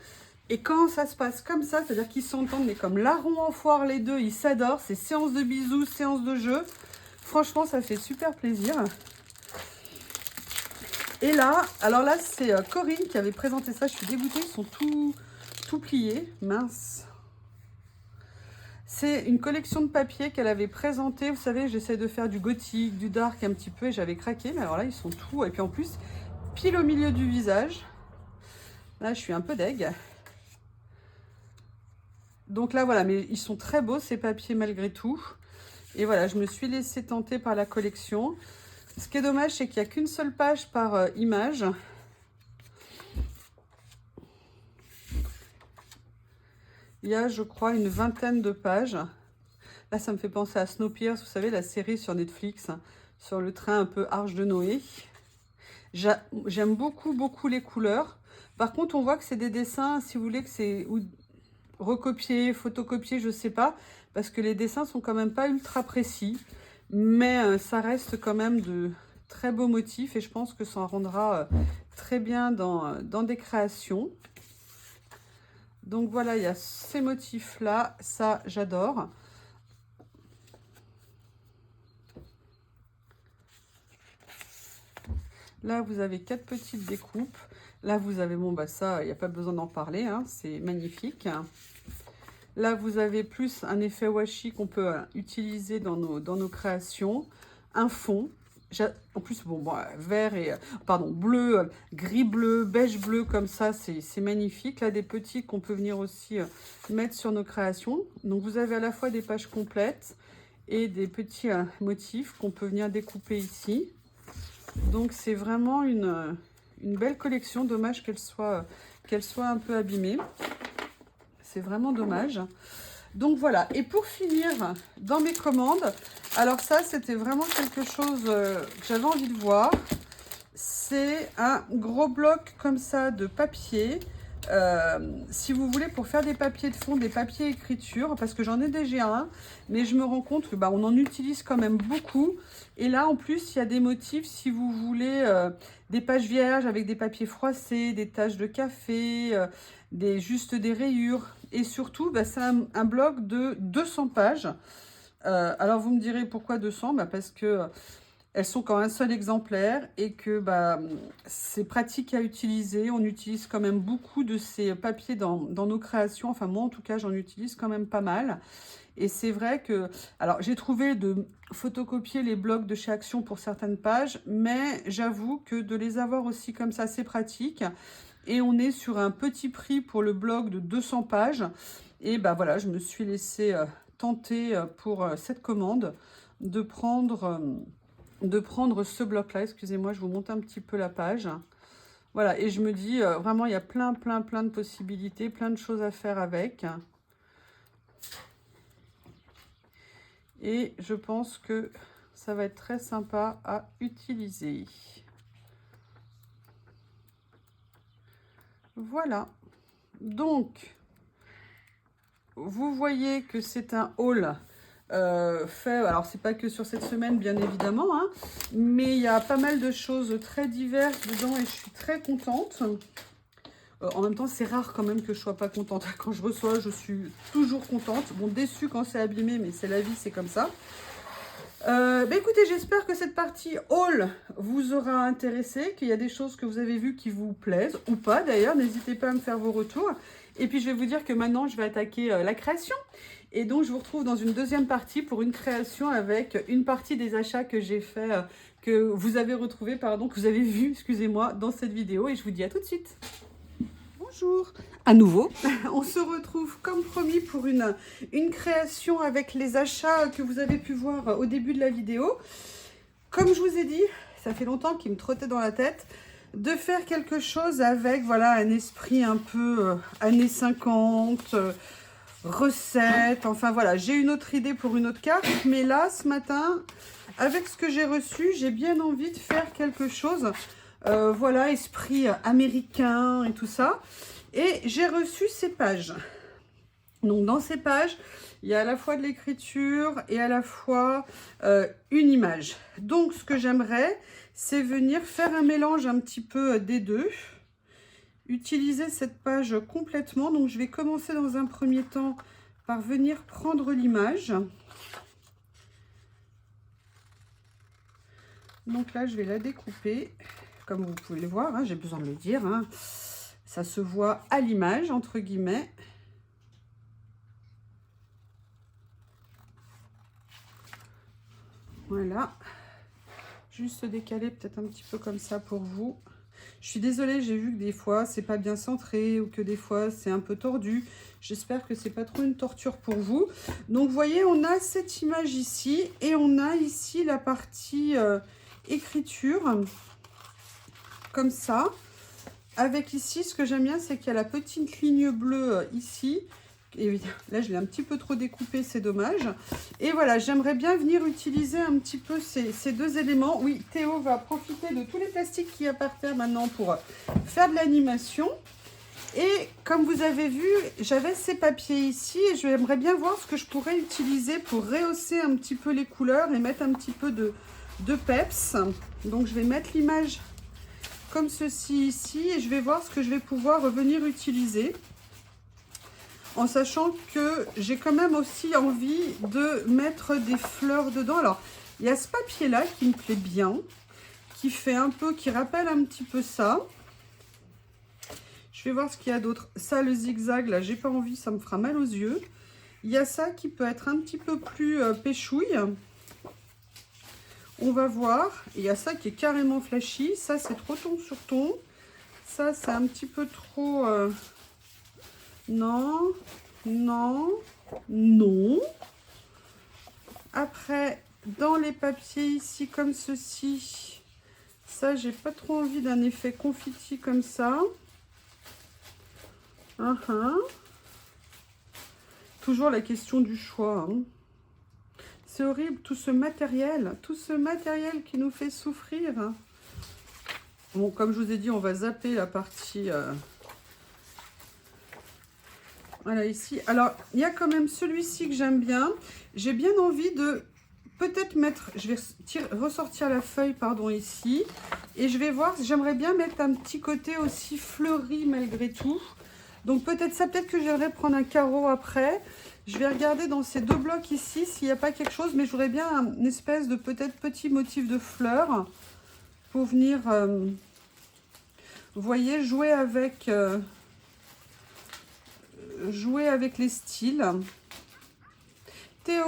Et quand ça se passe comme ça, c'est-à-dire qu'ils s'entendent, mais comme larrons en foire les deux, ils s'adorent. C'est séance de bisous, séance de jeu. Franchement, ça fait super plaisir. Et là, alors là, c'est Corinne qui avait présenté ça. Je suis dégoûtée, ils sont tout pliés. Mince. C'est une collection de papiers qu'elle avait présentée. Vous savez, j'essaie de faire du gothique, du dark un petit peu. Et j'avais craqué, mais alors là, ils sont tout. Et puis en plus, pile au milieu du visage. Là, je suis un peu deg. Donc là, voilà, mais ils sont très beaux, ces papiers, malgré tout. Et voilà, je me suis laissée tenter par la collection. Ce qui est dommage, c'est qu'il n'y a qu'une seule page par image. Il y a, je crois, une vingtaine de pages. Là, ça me fait penser à Snowpiercer, vous savez, la série sur Netflix, hein, sur le train un peu Arche de Noé. J'aime beaucoup les couleurs. Par contre, on voit que c'est des dessins, si vous voulez, que c'est recopié, photocopié, je sais pas, parce que les dessins sont quand même pas ultra précis, mais ça reste quand même de très beaux motifs et je pense que ça rendra très bien dans des créations. Donc voilà, il y a ces motifs là, ça j'adore. Là vous avez 4 petites découpes. Là vous avez, bon bah ça, il n'y a pas besoin d'en parler, hein, c'est magnifique. Là, vous avez plus un effet washi qu'on peut utiliser dans nos créations. Un fond. En plus, bon, vert et... Pardon, bleu, gris bleu, beige bleu, comme ça, c'est magnifique. Là, des petits qu'on peut venir aussi mettre sur nos créations. Donc, vous avez à la fois des pages complètes et des petits motifs qu'on peut venir découper ici. Donc, c'est vraiment une belle collection. Dommage qu'elle soit un peu abîmée. C'est vraiment dommage. Donc voilà. Et pour finir, dans mes commandes, alors ça, c'était vraiment quelque chose que j'avais envie de voir. C'est un gros bloc comme ça de papier. Si vous voulez, pour faire des papiers de fond, des papiers écriture, parce que j'en ai déjà un, mais je me rends compte que on en utilise quand même beaucoup. Et là, en plus, il y a des motifs, si vous voulez, des pages vierges avec des papiers froissés, des taches de café, juste des rayures. Et surtout, c'est un bloc de 200 pages. Alors, vous me direz pourquoi 200 ? Parce que elles sont quand un seul exemplaire et que c'est pratique à utiliser. On utilise quand même beaucoup de ces papiers dans nos créations. Enfin, moi, en tout cas, j'en utilise quand même pas mal. Et c'est vrai que... Alors, j'ai trouvé de photocopier les blocs de chez Action pour certaines pages, mais j'avoue que de les avoir aussi comme ça, c'est pratique. Et on est sur un petit prix pour le bloc de 200 pages. Et voilà, je me suis laissée tenter pour cette commande de prendre ce bloc-là. Excusez-moi, je vous monte un petit peu la page. Voilà, et je me dis, vraiment, il y a plein de possibilités, plein de choses à faire avec. Et je pense que ça va être très sympa à utiliser. Voilà. Donc, vous voyez que c'est un haul fait, alors c'est pas que sur cette semaine bien évidemment, hein, mais il y a pas mal de choses très diverses dedans et je suis très contente. En même temps, c'est rare quand même que je sois pas contente. Quand je reçois, je suis toujours contente. Bon, déçue quand c'est abîmé, mais c'est la vie, c'est comme ça. Écoutez, j'espère que cette partie haul vous aura intéressé, qu'il y a des choses que vous avez vues qui vous plaisent, ou pas d'ailleurs, n'hésitez pas à me faire vos retours. Et puis je vais vous dire que maintenant je vais attaquer la création. Et donc je vous retrouve dans une deuxième partie pour une création avec une partie des achats que j'ai fait, que vous avez retrouvé, pardon, que vous avez vu, excusez-moi, dans cette vidéo. Et je vous dis à tout de suite. Bonjour à nouveau, on se retrouve comme promis pour une création avec les achats que vous avez pu voir au début de la vidéo. Comme je vous ai dit, ça fait longtemps qu'il me trottait dans la tête de faire quelque chose avec voilà, un esprit un peu années 50, recettes, enfin voilà, j'ai une autre idée pour une autre carte, mais là ce matin, avec ce que j'ai reçu, j'ai bien envie de faire quelque chose. Voilà, esprit américain et tout ça. Et j'ai reçu ces pages. Donc, dans ces pages, il y a à la fois de l'écriture et à la fois une image. Donc, ce que j'aimerais, c'est venir faire un mélange un petit peu des deux. Utiliser cette page complètement. Donc, je vais commencer dans un premier temps par venir prendre l'image. Donc là, je vais la découper. Comme vous pouvez le voir, hein, j'ai besoin de le dire, hein, ça se voit à l'image, entre guillemets. Voilà. Juste décaler peut-être un petit peu comme ça pour vous. Je suis désolée, j'ai vu que des fois, c'est pas bien centré ou que des fois, c'est un peu tordu. J'espère que c'est pas trop une torture pour vous. Donc, vous voyez, on a cette image ici et on a ici la partie écriture. Comme ça, avec ici, ce que j'aime bien, c'est qu'il y a la petite ligne bleue ici. Et là, je l'ai un petit peu trop découpé, c'est dommage. Et voilà, j'aimerais bien venir utiliser un petit peu ces deux éléments. Oui, Théo va profiter de tous les plastiques qu'il y a par terre maintenant pour faire de l'animation. Et comme vous avez vu, j'avais ces papiers ici et j'aimerais bien voir ce que je pourrais utiliser pour rehausser un petit peu les couleurs et mettre un petit peu de peps. Donc, je vais mettre l'image comme ceci ici et je vais voir ce que je vais pouvoir venir utiliser en sachant que j'ai quand même aussi envie de mettre des fleurs dedans. Alors il y a ce papier là qui me plaît bien, qui fait un peu, qui rappelle un petit peu ça. Je vais voir ce qu'il y a d'autre. Ça, le zigzag là, j'ai pas envie, ça me fera mal aux yeux. Il y a ça qui peut être un petit peu plus péchouille. On va voir. Il y a ça qui est carrément flashy. Ça, c'est trop ton sur ton. Ça, c'est un petit peu trop... Non, non, non. Après, dans les papiers ici, comme ceci, ça, j'ai pas trop envie d'un effet confetti comme ça. Toujours la question du choix. Hein. C'est horrible, tout ce matériel qui nous fait souffrir. Bon, comme je vous ai dit, on va zapper la partie... Voilà, ici. Alors, il y a quand même celui-ci que j'aime bien. J'ai bien envie de peut-être mettre... Je vais ressortir la feuille, pardon, ici. Et je vais voir, j'aimerais bien mettre un petit côté aussi fleuri malgré tout. Donc, peut-être ça, peut-être que j'aimerais prendre un carreau après. Je vais regarder dans ces deux blocs ici s'il n'y a pas quelque chose. Mais j'aurais bien une espèce de peut-être petit motif de fleurs pour venir, vous voyez, jouer avec les styles. Théo,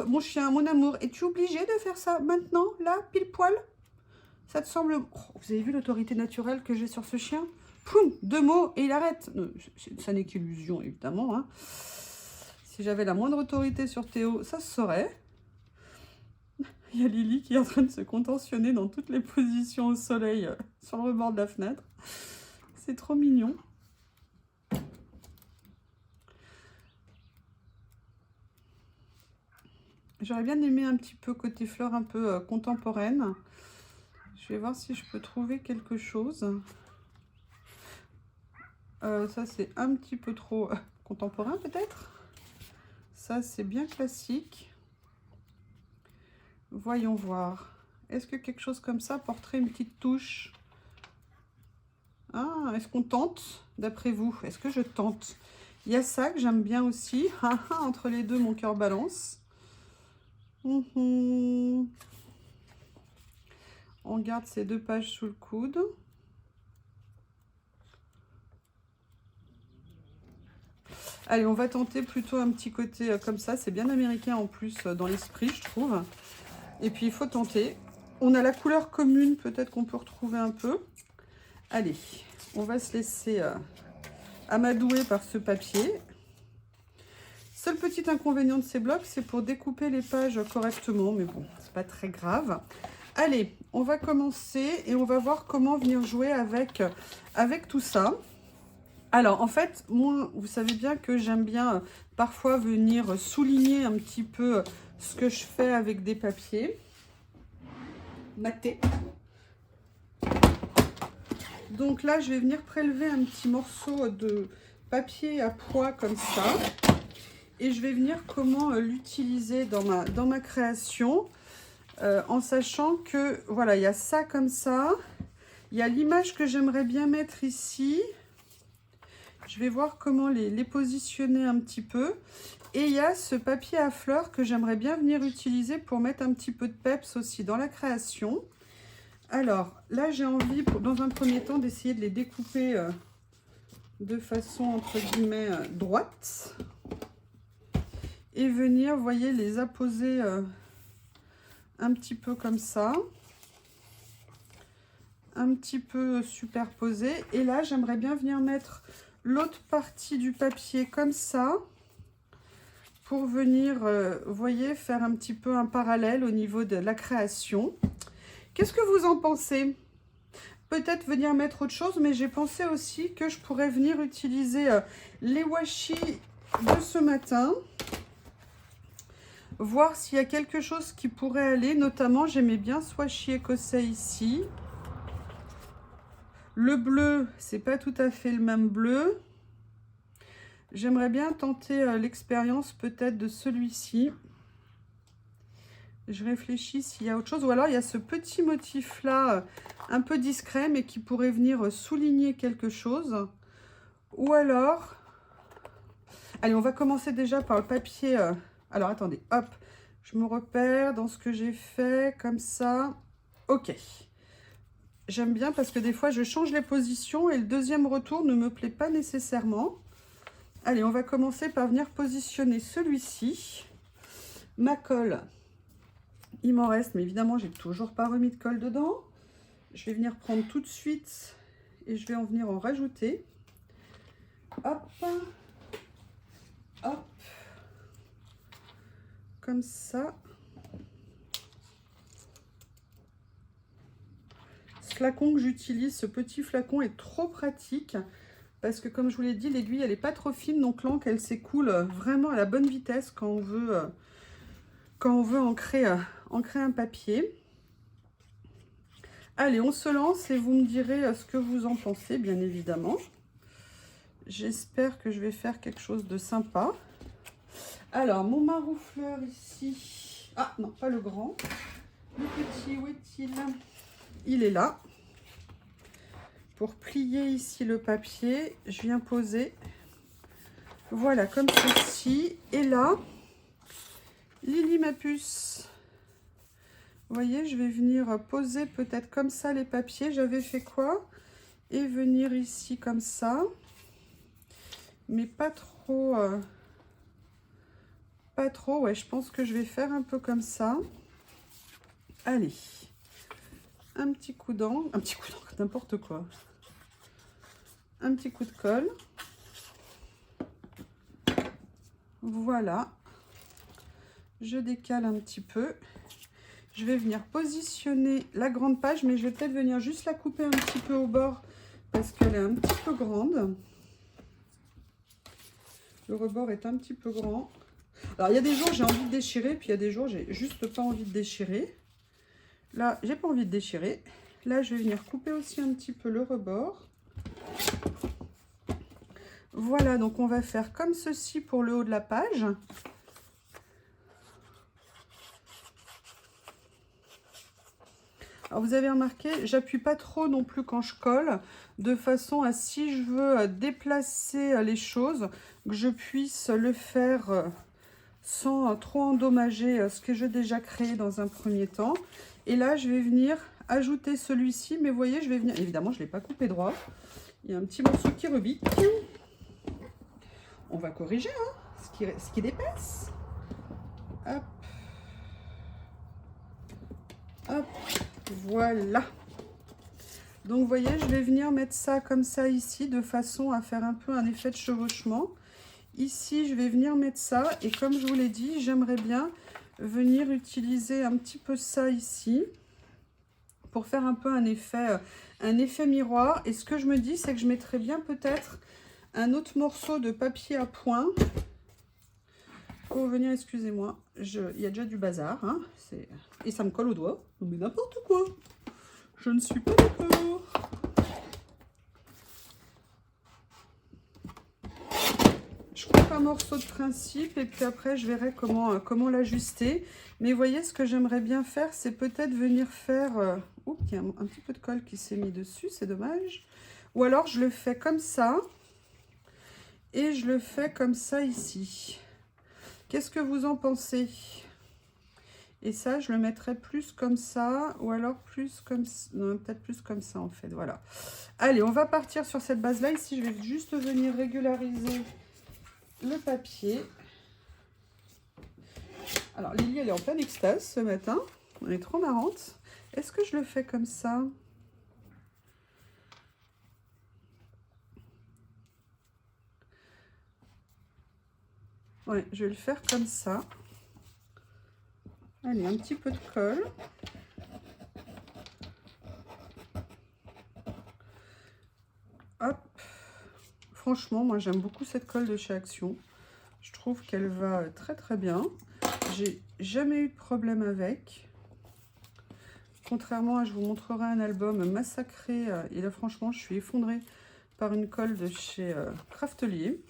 mon chien, mon amour, es-tu obligé de faire ça maintenant, là, pile poil? Ça te semble... Oh, vous avez vu l'autorité naturelle que j'ai sur ce chien? Poum, 2 mots et il arrête. Ça n'est qu'illusion, évidemment. Hein. Si j'avais la moindre autorité sur Théo, ça se saurait. Il y a Lily qui est en train de se contentionner dans toutes les positions au soleil sur le rebord de la fenêtre. C'est trop mignon. J'aurais bien aimé un petit peu côté fleurs un peu contemporaine. Je vais voir si je peux trouver quelque chose. Ça, c'est un petit peu trop contemporain peut-être. Ça, c'est bien classique. Voyons voir. Est-ce que quelque chose comme ça porterait une petite touche Ah, est-ce qu'on tente, d'après vous? Est-ce que je tente? Il y a ça que j'aime bien aussi. Entre les deux, mon cœur balance. On garde ces 2 pages sous le coude. Allez, on va tenter plutôt un petit côté comme ça. C'est bien américain en plus dans l'esprit, je trouve. Et puis, il faut tenter. On a la couleur commune, peut-être qu'on peut retrouver un peu. Allez, on va se laisser amadouer par ce papier. Seul petit inconvénient de ces blocs, c'est pour découper les pages correctement. Mais bon, c'est pas très grave. Allez, on va commencer et on va voir comment venir jouer avec tout ça. Alors, en fait, moi, vous savez bien que j'aime bien parfois venir souligner un petit peu ce que je fais avec des papiers matés. Donc là, je vais venir prélever un petit morceau de papier à pois comme ça. Et je vais venir comment l'utiliser dans ma création. En sachant que, voilà, il y a ça comme ça. Il y a l'image que j'aimerais bien mettre ici. Je vais voir comment les positionner un petit peu. Et il y a ce papier à fleurs que j'aimerais bien venir utiliser pour mettre un petit peu de peps aussi dans la création. Alors, là, j'ai envie, dans un premier temps, d'essayer de les découper de façon, entre guillemets, droite. Et venir, vous voyez, les apposer un petit peu comme ça. Un petit peu superposé. Et là, j'aimerais bien venir mettre l'autre partie du papier comme ça. Pour venir, vous voyez, faire un petit peu un parallèle au niveau de la création. Qu'est-ce que vous en pensez? Peut-être venir mettre autre chose, mais j'ai pensé aussi que je pourrais venir utiliser les washi de ce matin. Voir s'il y a quelque chose qui pourrait aller. Notamment, j'aimais bien ce washi écossais ici. Le bleu, c'est pas tout à fait le même bleu. J'aimerais bien tenter l'expérience peut-être de celui-ci. Je réfléchis s'il y a autre chose. Ou alors, il y a ce petit motif-là, un peu discret, mais qui pourrait venir souligner quelque chose. Ou alors... Allez, on va commencer déjà par le papier. Alors, attendez, hop. Je me repère dans ce que j'ai fait, comme ça. Ok. J'aime bien parce que des fois, je change les positions et le deuxième retour ne me plaît pas nécessairement. Allez, on va commencer par venir positionner celui-ci. Ma colle, il m'en reste, mais évidemment, j'ai toujours pas remis de colle dedans. Je vais venir prendre tout de suite et je vais en venir en rajouter. Hop, hop, comme ça. Ce flacon que j'utilise, ce petit flacon est trop pratique. Parce que comme je vous l'ai dit, l'aiguille, elle n'est pas trop fine, donc l'encre, elle s'écoule vraiment à la bonne vitesse quand on veut ancrer un papier. Allez, on se lance et vous me direz ce que vous en pensez, bien évidemment. J'espère que je vais faire quelque chose de sympa. Alors, mon maroufleur ici. Ah, non, pas le grand. Le petit, où est-il? Il est là. Pour plier ici le papier, je viens poser, voilà, comme ceci. Et là, Lily ma puce, vous voyez, je vais venir poser peut-être comme ça les papiers. J'avais fait quoi? Et venir ici comme ça, mais pas trop, ouais, je pense que je vais faire un peu comme ça. Allez, un petit coup d'encre, n'importe quoi. Un petit coup de colle. Voilà. Je décale un petit peu. Je vais venir positionner la grande page, mais je vais peut-être venir juste la couper un petit peu au bord parce qu'elle est un petit peu grande. Le rebord est un petit peu grand. Alors, il y a des jours, j'ai envie de déchirer, puis il y a des jours, j'ai juste pas envie de déchirer. Là, j'ai pas envie de déchirer. Là, je vais venir couper aussi un petit peu le rebord. Voilà, donc on va faire comme ceci pour le haut de la page. Alors vous avez remarqué, j'appuie pas trop non plus quand je colle, de façon à, si je veux déplacer les choses, que je puisse le faire sans trop endommager ce que j'ai déjà créé dans un premier temps. Et là, je vais venir ajouter celui-ci, mais vous voyez, je vais venir, évidemment, je ne l'ai pas coupé droit. Il y a un petit morceau qui rebique. On va corriger hein, ce qui dépasse. Hop. Hop. Voilà. Donc, vous voyez, je vais venir mettre ça comme ça ici, de façon à faire un peu un effet de chevauchement. Ici, je vais venir mettre ça. Et comme je vous l'ai dit, j'aimerais bien venir utiliser un petit peu ça ici, pour faire un peu un effet miroir. Et ce que je me dis, c'est que je mettrais bien peut-être un autre morceau de papier à point. Pour venir, excusez-moi, il y a déjà du bazar. Hein, et ça me colle au doigt. Mais n'importe quoi. Je ne suis pas d'accord. Je coupe un morceau de principe et puis après je verrai comment l'ajuster. Mais vous voyez, ce que j'aimerais bien faire, c'est peut-être venir faire... Oups, il y a un petit peu de colle qui s'est mis dessus, c'est dommage. Ou alors je le fais comme ça. Et je le fais comme ça ici. Qu'est-ce que vous en pensez? Et ça, je le mettrai plus comme ça. Ou alors plus comme ça. Non, peut-être plus comme ça en fait, voilà. Allez, on va partir sur cette base-là. Ici, je vais juste venir régulariser le papier. Alors Lily, elle est en pleine extase ce matin, elle est trop marrante. Est-ce que je le fais comme ça? Ouais, je vais le faire comme ça. Allez, un petit peu de colle. Hop. Franchement, moi j'aime beaucoup cette colle de chez Action. Je trouve qu'elle va très très bien. J'ai jamais eu de problème avec. Contrairement à, je vous montrerai un album massacré. Et là franchement, je suis effondrée par une colle de chez Craftelier.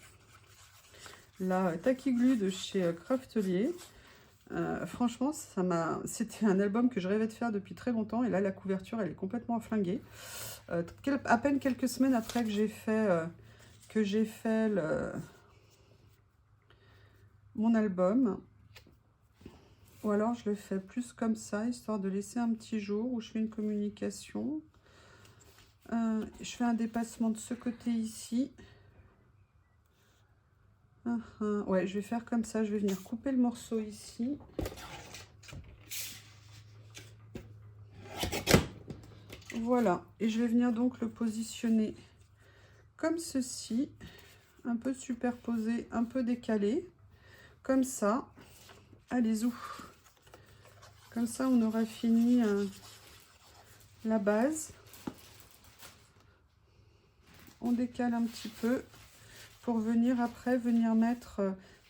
La Tacky Glue de chez Craftelier. Franchement, c'était un album que je rêvais de faire depuis très longtemps. Et là, la couverture, elle est complètement flinguée. À peine quelques semaines après que j'ai fait... mon album, ou alors je le fais plus comme ça, histoire de laisser un petit jour où je fais une communication. Je fais un dépassement de ce côté ici. Ouais, je vais faire comme ça, je vais venir couper le morceau ici. Voilà, et je vais venir donc le positionner comme ceci, un peu superposé, un peu décalé, comme ça. Allez, zou. Comme ça, on aura fini la base. On décale un petit peu pour venir après, venir mettre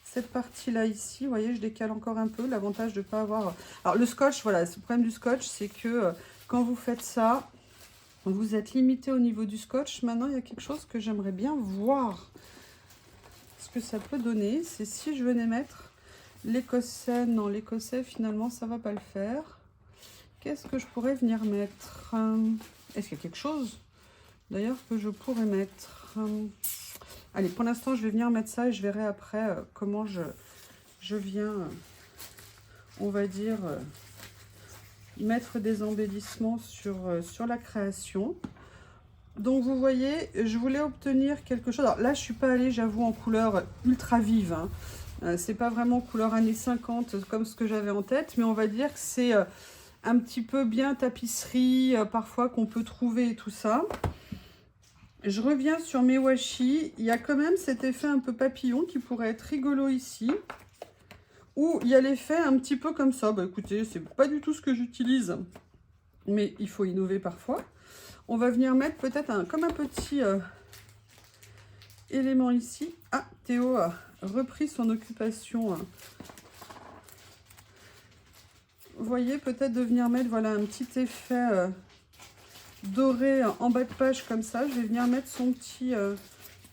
cette partie-là ici. Vous voyez, je décale encore un peu. L'avantage de ne pas avoir... Alors, le scotch, voilà, le problème du scotch, c'est que quand vous faites ça, vous êtes limité au niveau du scotch. Maintenant, il y a quelque chose que j'aimerais bien voir. Ce que ça peut donner, c'est si je venais mettre l'écossais. Non, l'écossais, finalement, ça va pas le faire. Qu'est-ce que je pourrais venir mettre? Est-ce qu'il y a quelque chose, d'ailleurs, que je pourrais mettre? Allez, pour l'instant, je vais venir mettre ça et je verrai après comment je viens, on va dire, mettre des embellissements sur la création. Donc, vous voyez, je voulais obtenir quelque chose. Alors là, je suis pas allée, j'avoue, en couleur ultra vive. Hein. C'est pas vraiment couleur années 50 comme ce que j'avais en tête, mais on va dire que c'est un petit peu bien tapisserie, parfois qu'on peut trouver et tout ça. Je reviens sur mes washi. Il y a quand même cet effet un peu papillon qui pourrait être rigolo ici. Ou il y a l'effet un petit peu comme ça. Bah écoutez, c'est pas du tout ce que j'utilise. Mais il faut innover parfois. On va venir mettre peut-être comme un petit élément ici. Ah, Théo a repris son occupation. Vous voyez, peut-être de venir mettre voilà, un petit effet... doré en bas de page comme ça. Je vais venir mettre son petit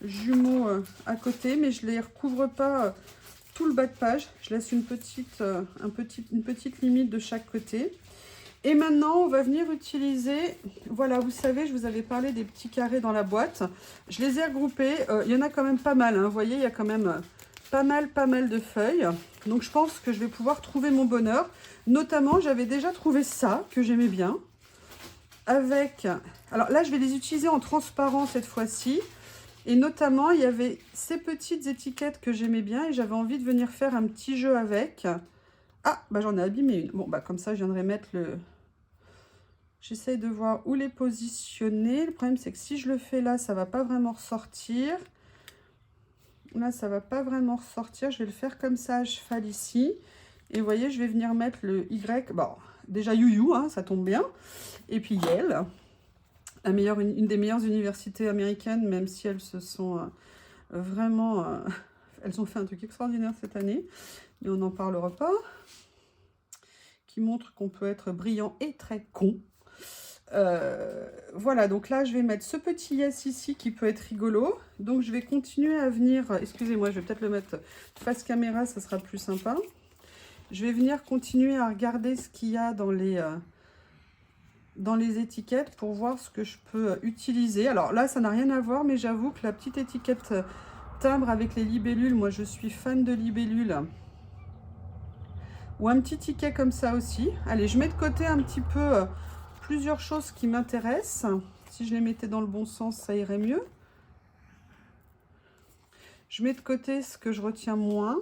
jumeau à côté, mais je ne les recouvre pas tout le bas de page. Je laisse une petite limite de chaque côté. Et maintenant, on va venir utiliser, voilà, vous savez, je vous avais parlé des petits carrés dans la boîte. Je les ai regroupés, il y en a quand même pas mal, hein. Vous voyez, il y a quand même pas mal de feuilles. Donc, je pense que je vais pouvoir trouver mon bonheur. Notamment, j'avais déjà trouvé ça, que j'aimais bien. Avec, alors là, je vais les utiliser en transparent cette fois-ci. Et notamment, il y avait ces petites étiquettes que j'aimais bien et j'avais envie de venir faire un petit jeu avec. Ah, bah j'en ai abîmé une. Bon, bah comme ça, je viendrai mettre le... J'essaye de voir où les positionner. Le problème, c'est que si je le fais là, ça va pas vraiment ressortir. Là, ça va pas vraiment ressortir. Je vais le faire comme ça à cheval ici. Et vous voyez, je vais venir mettre le Y. Bon, déjà You, hein, ça tombe bien. Et puis Yale, une des meilleures universités américaines, même si elles se sont vraiment... elles ont fait un truc extraordinaire cette année. Mais on n'en parlera pas. Qui montre qu'on peut être brillant et très con. Voilà, donc là, je vais mettre ce petit yes ici qui peut être rigolo. Donc, je vais continuer à venir... Excusez-moi, je vais peut-être le mettre face caméra, ça sera plus sympa. Je vais venir continuer à regarder ce qu'il y a dans les étiquettes pour voir ce que je peux utiliser. Alors là, ça n'a rien à voir, mais j'avoue que la petite étiquette timbre avec les libellules, moi, je suis fan de libellules. Ou un petit ticket comme ça aussi. Allez, je mets de côté un petit peu plusieurs choses qui m'intéressent. Si je les mettais dans le bon sens, ça irait mieux. Je mets de côté ce que je retiens moins.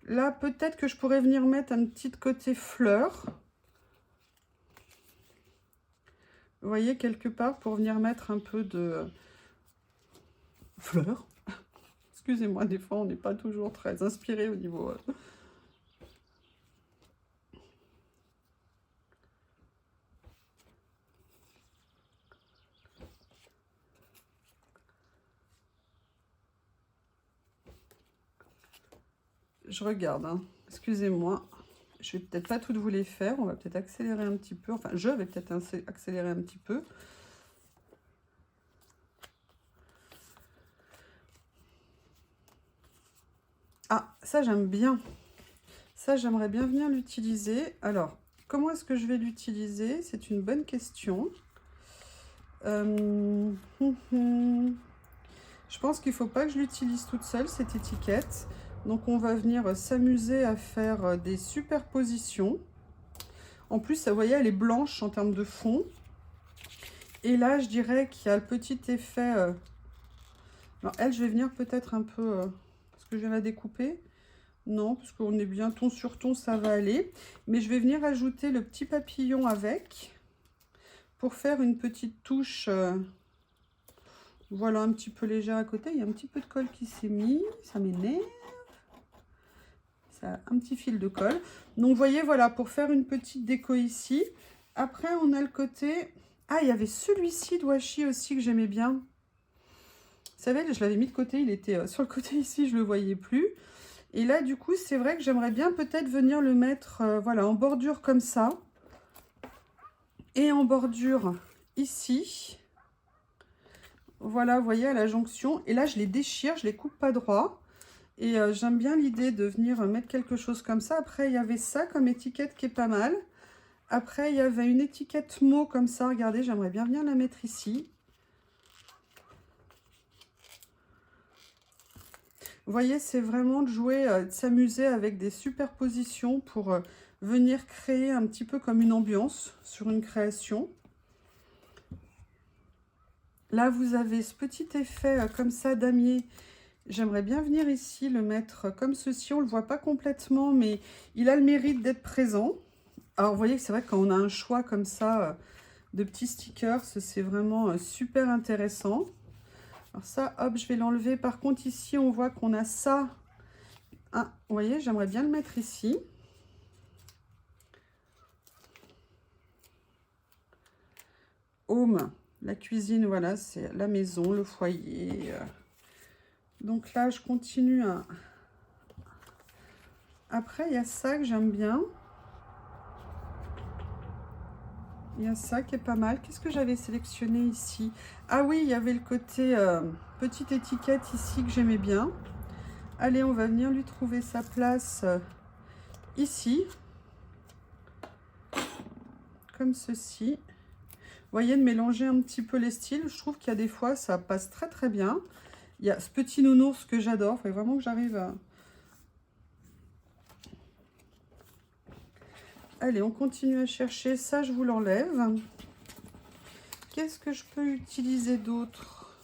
Là, peut-être que je pourrais venir mettre un petit côté fleur. Vous voyez, quelque part, pour venir mettre un peu de fleur. Excusez-moi, des fois, on n'est pas toujours très inspiré au niveau... Je regarde, hein. Excusez-moi. Je vais peut-être pas toutes vous les faire. On va peut-être accélérer un petit peu. Enfin, je vais peut-être accélérer un petit peu. Ah, ça j'aime bien. Ça, j'aimerais bien venir l'utiliser. Alors, comment est-ce que je vais l'utiliser? C'est une bonne question. Je pense qu'il ne faut pas que je l'utilise toute seule, cette étiquette. Donc, on va venir s'amuser à faire des superpositions. En plus, vous voyez, elle est blanche en termes de fond. Et là, je dirais qu'il y a le petit effet... Alors, elle, je vais venir peut-être un peu... parce que je vais la découper. Non, parce qu'on est bien ton sur ton, ça va aller. Mais je vais venir ajouter le petit papillon avec. Pour faire une petite touche... voilà, un petit peu légère à côté. Il y a un petit peu de colle qui s'est mis. Ça m'énerve. Ça a un petit fil de colle. Donc, vous voyez, voilà, pour faire une petite déco ici. Après, on a le côté... Ah, il y avait celui-ci de washi aussi que j'aimais bien. Vous savez, je l'avais mis de côté. Il était sur le côté ici, je ne le voyais plus. Et là, du coup, c'est vrai que j'aimerais bien peut-être venir le mettre voilà, en bordure comme ça. Et en bordure ici. Voilà, vous voyez, à la jonction. Et là, je les déchire, je les coupe pas droit. Et j'aime bien l'idée de venir mettre quelque chose comme ça. Après, il y avait ça comme étiquette qui est pas mal. Après, il y avait une étiquette mot comme ça. Regardez, j'aimerais bien venir la mettre ici. Vous voyez, c'est vraiment de jouer, de s'amuser avec des superpositions pour venir créer un petit peu comme une ambiance sur une création. Là, vous avez ce petit effet comme ça damier. J'aimerais bien venir ici le mettre comme ceci. On ne le voit pas complètement, mais il a le mérite d'être présent. Alors, vous voyez que c'est vrai que quand on a un choix comme ça de petits stickers, c'est vraiment super intéressant. Alors ça, hop, je vais l'enlever. Par contre, ici, on voit qu'on a ça. Ah, vous voyez, j'aimerais bien le mettre ici. Home, la cuisine, voilà, c'est la maison, le foyer. Donc là, je continue à... Après, il y a ça que j'aime bien. Il y a ça qui est pas mal. Qu'est-ce que j'avais sélectionné ici? Ah oui, il y avait le côté petite étiquette ici que j'aimais bien. Allez, on va venir lui trouver sa place ici. comme ceci. Vous voyez, de mélanger un petit peu les styles. Je trouve qu'il y a des fois, ça passe très très bien. Il y a ce petit nounours que j'adore. Il faut vraiment que j'arrive à... Allez, on continue à chercher. Ça, je vous l'enlève. Qu'est-ce que je peux utiliser d'autre?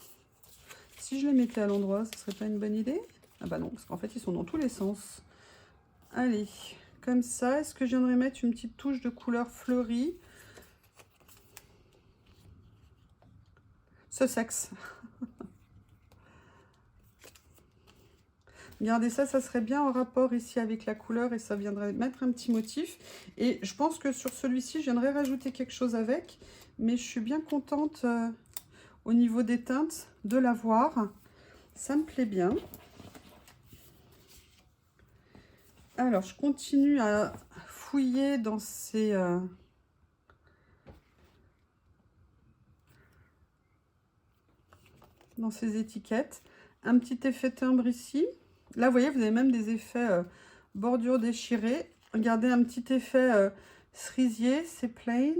Si je les mettais à l'endroit, ce serait pas une bonne idée? Ah bah non, parce qu'en fait, ils sont dans tous les sens. Allez, comme ça. Est-ce que je viendrais mettre une petite touche de couleur fleurie? Sussex. Regardez ça, ça serait bien en rapport ici avec la couleur et ça viendrait mettre un petit motif. Et je pense que sur celui-ci, je viendrais rajouter quelque chose avec. Mais je suis bien contente au niveau des teintes de l'avoir. Ça me plaît bien. Alors, je continue à fouiller dans ces... étiquettes. Un petit effet timbre ici. Là, vous voyez, vous avez même des effets bordure déchirée. Regardez, un petit effet cerisier, c'est plain.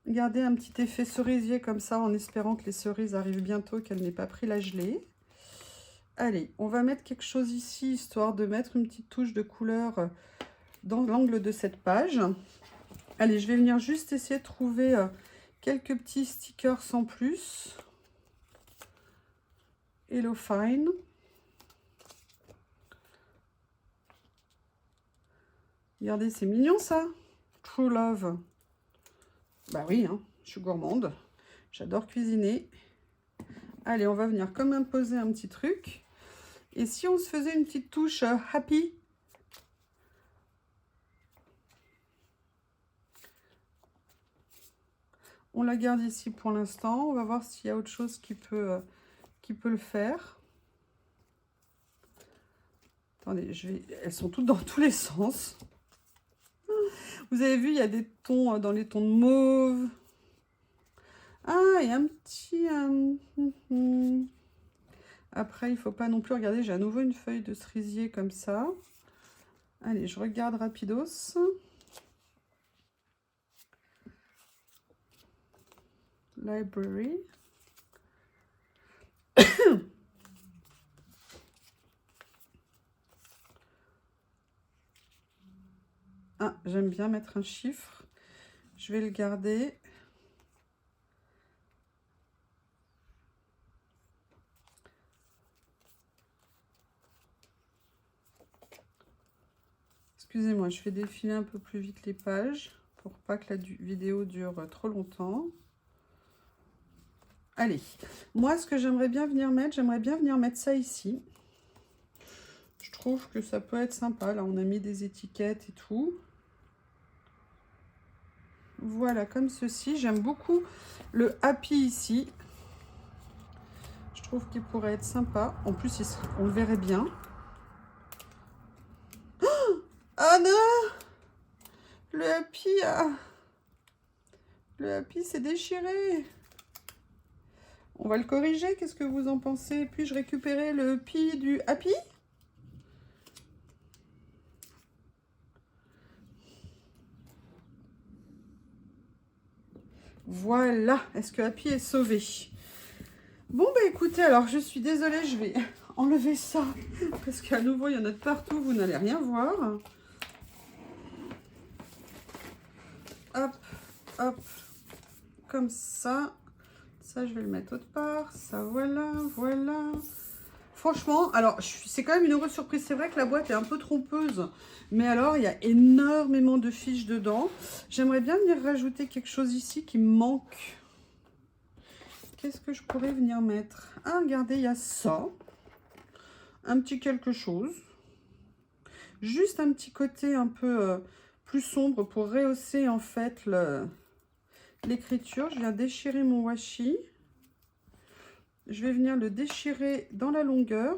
Regardez, un petit effet cerisier comme ça, en espérant que les cerises arrivent bientôt, qu'elles n'aient pas pris la gelée. Allez, on va mettre quelque chose ici, histoire de mettre une petite touche de couleur dans l'angle de cette page. Allez, je vais venir juste essayer de trouver quelques petits stickers sans plus. Hello Fine. Regardez, c'est mignon ça. True Love. Bah oui, hein, je suis gourmande. J'adore cuisiner. Allez, on va venir comme imposer un petit truc. Et si on se faisait une petite touche Happy? On la garde ici pour l'instant. On va voir s'il y a autre chose qui peut le faire. Attendez, elles sont toutes dans tous les sens. Vous avez vu, il y a des tons dans les tons de mauve. Ah, il y a un petit... Après, il ne faut pas non plus regarder. J'ai à nouveau une feuille de cerisier comme ça. Allez, je regarde rapidos. Library. Ah, j'aime bien mettre un chiffre. Je vais le garder. Excusez-moi, je vais défiler un peu plus vite les pages pour pas que la vidéo dure trop longtemps. Allez, moi ce que j'aimerais bien venir mettre ça ici. Je trouve que ça peut être sympa. Là, on a mis des étiquettes et tout. Voilà, comme ceci. J'aime beaucoup le Happy ici. Je trouve qu'il pourrait être sympa. En plus, on le verrait bien. Oh non! Le Happy s'est déchiré. On va le corriger. Qu'est-ce que vous en pensez? Puis-je récupérer le Happy du Happy? Voilà. Est-ce que Happy est sauvé? Bon, bah écoutez, alors je suis désolée, je vais enlever ça. Parce qu'à nouveau, il y en a de partout. Vous n'allez rien voir. Hop, hop. Comme ça. Ça, je vais le mettre autre part. Ça, voilà, voilà. Franchement, alors, c'est quand même une heureuse surprise. C'est vrai que la boîte est un peu trompeuse. Mais alors, il y a énormément de fiches dedans. J'aimerais bien venir rajouter quelque chose ici qui me manque. Qu'est-ce que je pourrais venir mettre? Ah, regardez, il y a ça. Un petit quelque chose. Juste un petit côté un peu plus sombre pour rehausser, en fait, l'écriture. Je viens déchirer mon washi. Je vais venir le déchirer dans la longueur.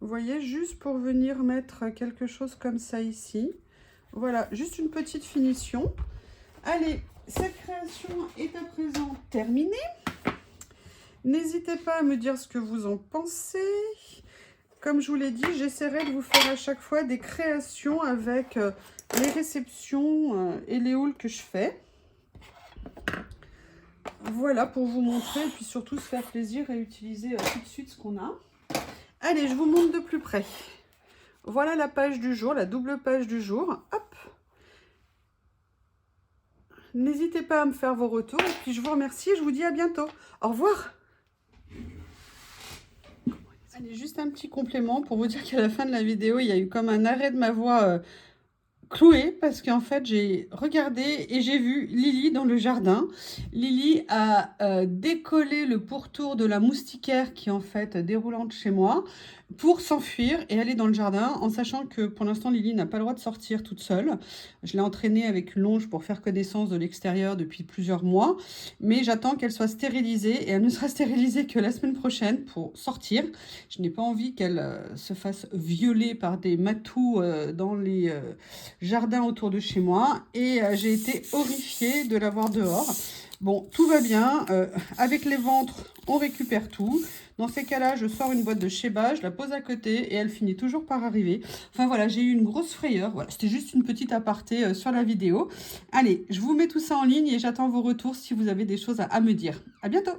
Vous voyez, juste pour venir mettre quelque chose comme ça ici. Voilà, juste une petite finition. Allez, cette création est à présent terminée. N'hésitez pas à me dire ce que vous en pensez. comme je vous l'ai dit, j'essaierai de vous faire à chaque fois des créations avec les réceptions et les hauls que je fais. Voilà pour vous montrer et puis surtout se faire plaisir et utiliser tout de suite ce qu'on a. Allez, je vous montre de plus près. Voilà la page du jour, la double page du jour. Hop. N'hésitez pas à me faire vos retours et puis je vous remercie et je vous dis à bientôt. Au revoir. Allez, juste un petit complément pour vous dire qu'à la fin de la vidéo, il y a eu comme un arrêt de ma voix clouée parce qu'en fait, j'ai regardé et j'ai vu Lily dans le jardin. Lily a décollé le pourtour de la moustiquaire qui est en fait déroulante chez moi pour s'enfuir et aller dans le jardin en sachant que pour l'instant, Lily n'a pas le droit de sortir toute seule. Je l'ai entraînée avec une longe pour faire connaissance de l'extérieur depuis plusieurs mois, mais j'attends qu'elle soit stérilisée et elle ne sera stérilisée que la semaine prochaine pour sortir. Je n'ai pas envie qu'elle se fasse violer par des matous dans les jardin autour de chez moi et j'ai été horrifiée de la voir dehors. Bon, tout va bien. Avec les ventres, on récupère tout. Dans ces cas-là, je sors une boîte de Sheba, je la pose à côté et elle finit toujours par arriver. Enfin voilà, j'ai eu une grosse frayeur. Voilà, c'était juste une petite aparté sur la vidéo. Allez, je vous mets tout ça en ligne et j'attends vos retours si vous avez des choses à me dire. À bientôt!